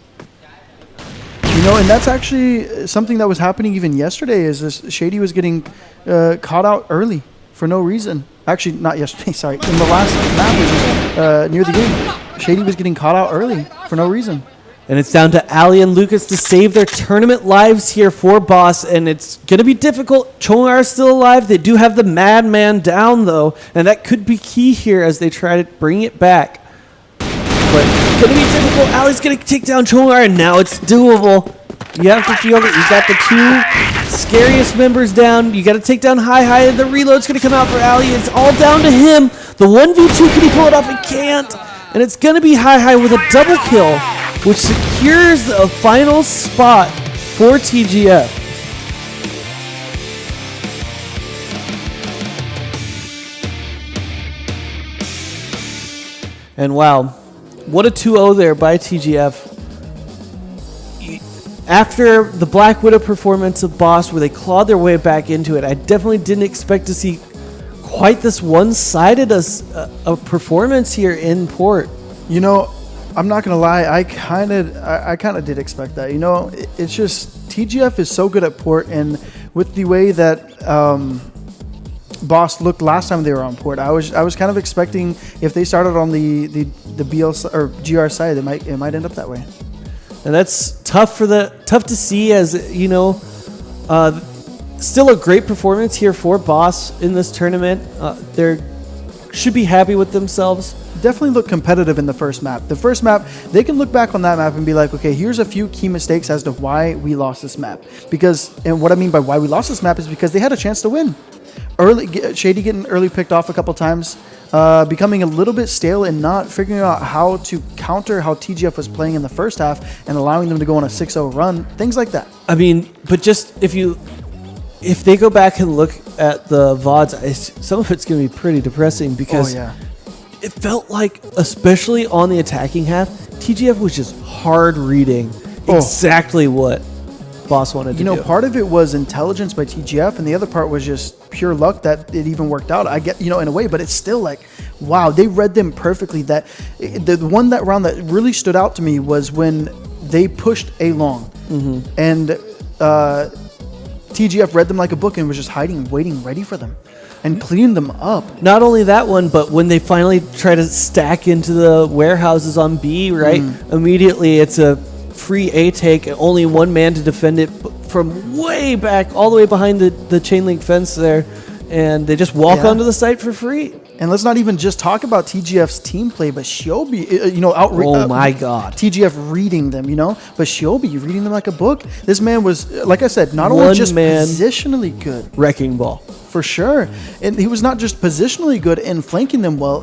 And that's actually something that was happening even yesterday. Is this Shady was getting caught out early for no reason. Actually, not yesterday. Sorry, in the last map, near the game, Shady was getting caught out early for no reason. And it's down to Ali and Lucas to save their tournament lives here for Boss, and it's going to be difficult. Chongar is still alive. They do have the Madman down, though, and that could be key here as they try to bring it back. But it's going to be difficult. Ali's going to take down Chongar, and now it's doable. You have to feel that you've got the 2 scariest members down. You got to take down Hi, and the reload's going to come out for Ali. It's all down to him. The 1v2, can he pull it off? He can't. And it's going to be Hi with a double kill, which secures the final spot for TGF. And wow, what a 2-0 there by TGF. After the Black Widow performance of Boss, where they clawed their way back into it, I definitely didn't expect to see quite this one-sided a performance here in Port. I'm not gonna lie. I kind of did expect that. It's just TGF is so good at Port, and with the way that Boss looked last time they were on Port, I was kind of expecting if they started on the BL or GR side, it might end up that way. And that's tough to see, as still a great performance here for Boss in this tournament. They should be happy with themselves. Definitely look competitive in the first map. The first map, they can look back on that map and be like, okay, here's a few key mistakes as to why we lost this map. And what I mean by why we lost this map is because they had a chance to win. Shady getting early picked off a couple times, becoming a little bit stale and not figuring out how to counter how TGF was playing in the first half and allowing them to go on a 6-0 run, things like that. I mean, but just if they go back and look at the VODs, some of it's going to be pretty depressing because it felt like, especially on the attacking half, TGF was just hard reading exactly what Boss wanted to do. Part of it was intelligence by TGF, and the other part was just pure luck that it even worked out. I get, in a way, but it's still like, wow, they read them perfectly. That that round that really stood out to me was when they pushed A long, and TGF read them like a book and was just hiding, waiting, ready for them, and cleaned them up. Not only that one, but when they finally try to stack into the warehouses on B, right? Immediately it's a free A take, only one man to defend it from way back, all the way behind the chain link fence there, and they just walk onto the site for free. And let's not even just talk about TGF's team play, but Shiobi, my God. TGF reading them, but Shiobi reading them like a book. This man was, like I said, not only just positionally good. Wrecking ball. For sure. And he was not just positionally good and flanking them well.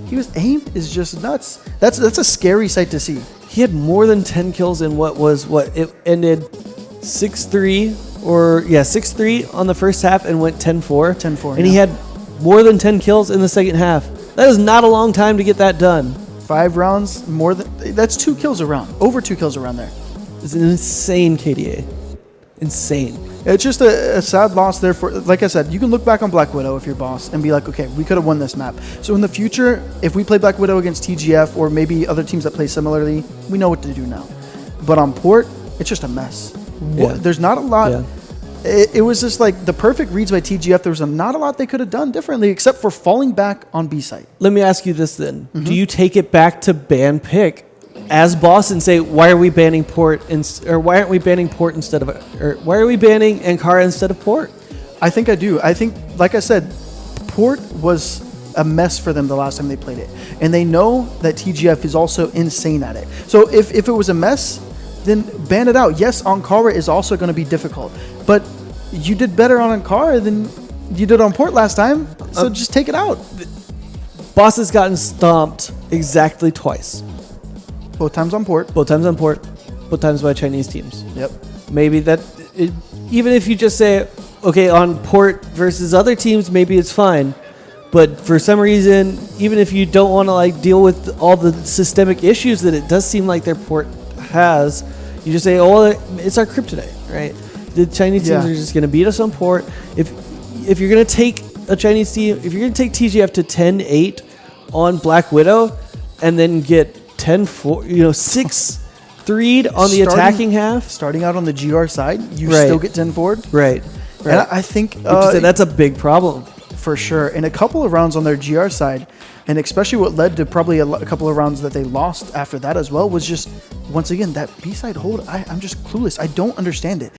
His aim is just nuts. That's a scary sight to see. He had more than 10 kills in it ended 6-3 6-3 on the first half and went 10-4. 10-4. And he had more than 10 kills in the second half. That is not a long time to get that done. 5 rounds, that's 2 kills a round. Over 2 kills around there. It's an insane KDA. Insane. It's just a sad loss there for, like I said, you can look back on Black Widow if you're Boss and be like, okay, we could have won this map. So in the future, if we play Black Widow against TGF or maybe other teams that play similarly, we know what to do now. But on Port, it's just a mess. Yeah. There's not a lot. Yeah. It was just like the perfect reads by TGF. There was not a lot they could have done differently except for falling back on B site. Let me ask you this then. Do you take it back to ban pick as Boss and say, why are we banning Port, or why aren't we banning Port instead of, or why are we banning Ankara instead of Port? I think I do. I think like I said, Port was a mess for them the last time they played it. And they know that TGF is also insane at it. So if it was a mess, then ban it out. Yes, Ankara is also going to be difficult. But you did better on Ankara than you did on Port last time. So just take it out. Boss has gotten stomped exactly twice. Both times on Port. Both times on Port. Both times by Chinese teams. Yep. Maybe even if you just say, okay, on Port versus other teams, maybe it's fine. But for some reason, even if you don't want to like deal with all the systemic issues that it does seem like their Port has, you just say, oh, it's our kryptonite, right? The Chinese teams are just going to beat us on Port. If you're going to take a Chinese team, if you're going to take TGF to 10-8 on Black Widow and then get 10-4, 6-3'd on the attacking half. Starting out on the GR side, you still get 10 forward. Right. And I think that's a big problem. For sure. In a couple of rounds on their GR side, and especially what led to probably a couple of rounds that they lost after that as well, was just, once again, that B-side hold, I'm just clueless. I don't understand it.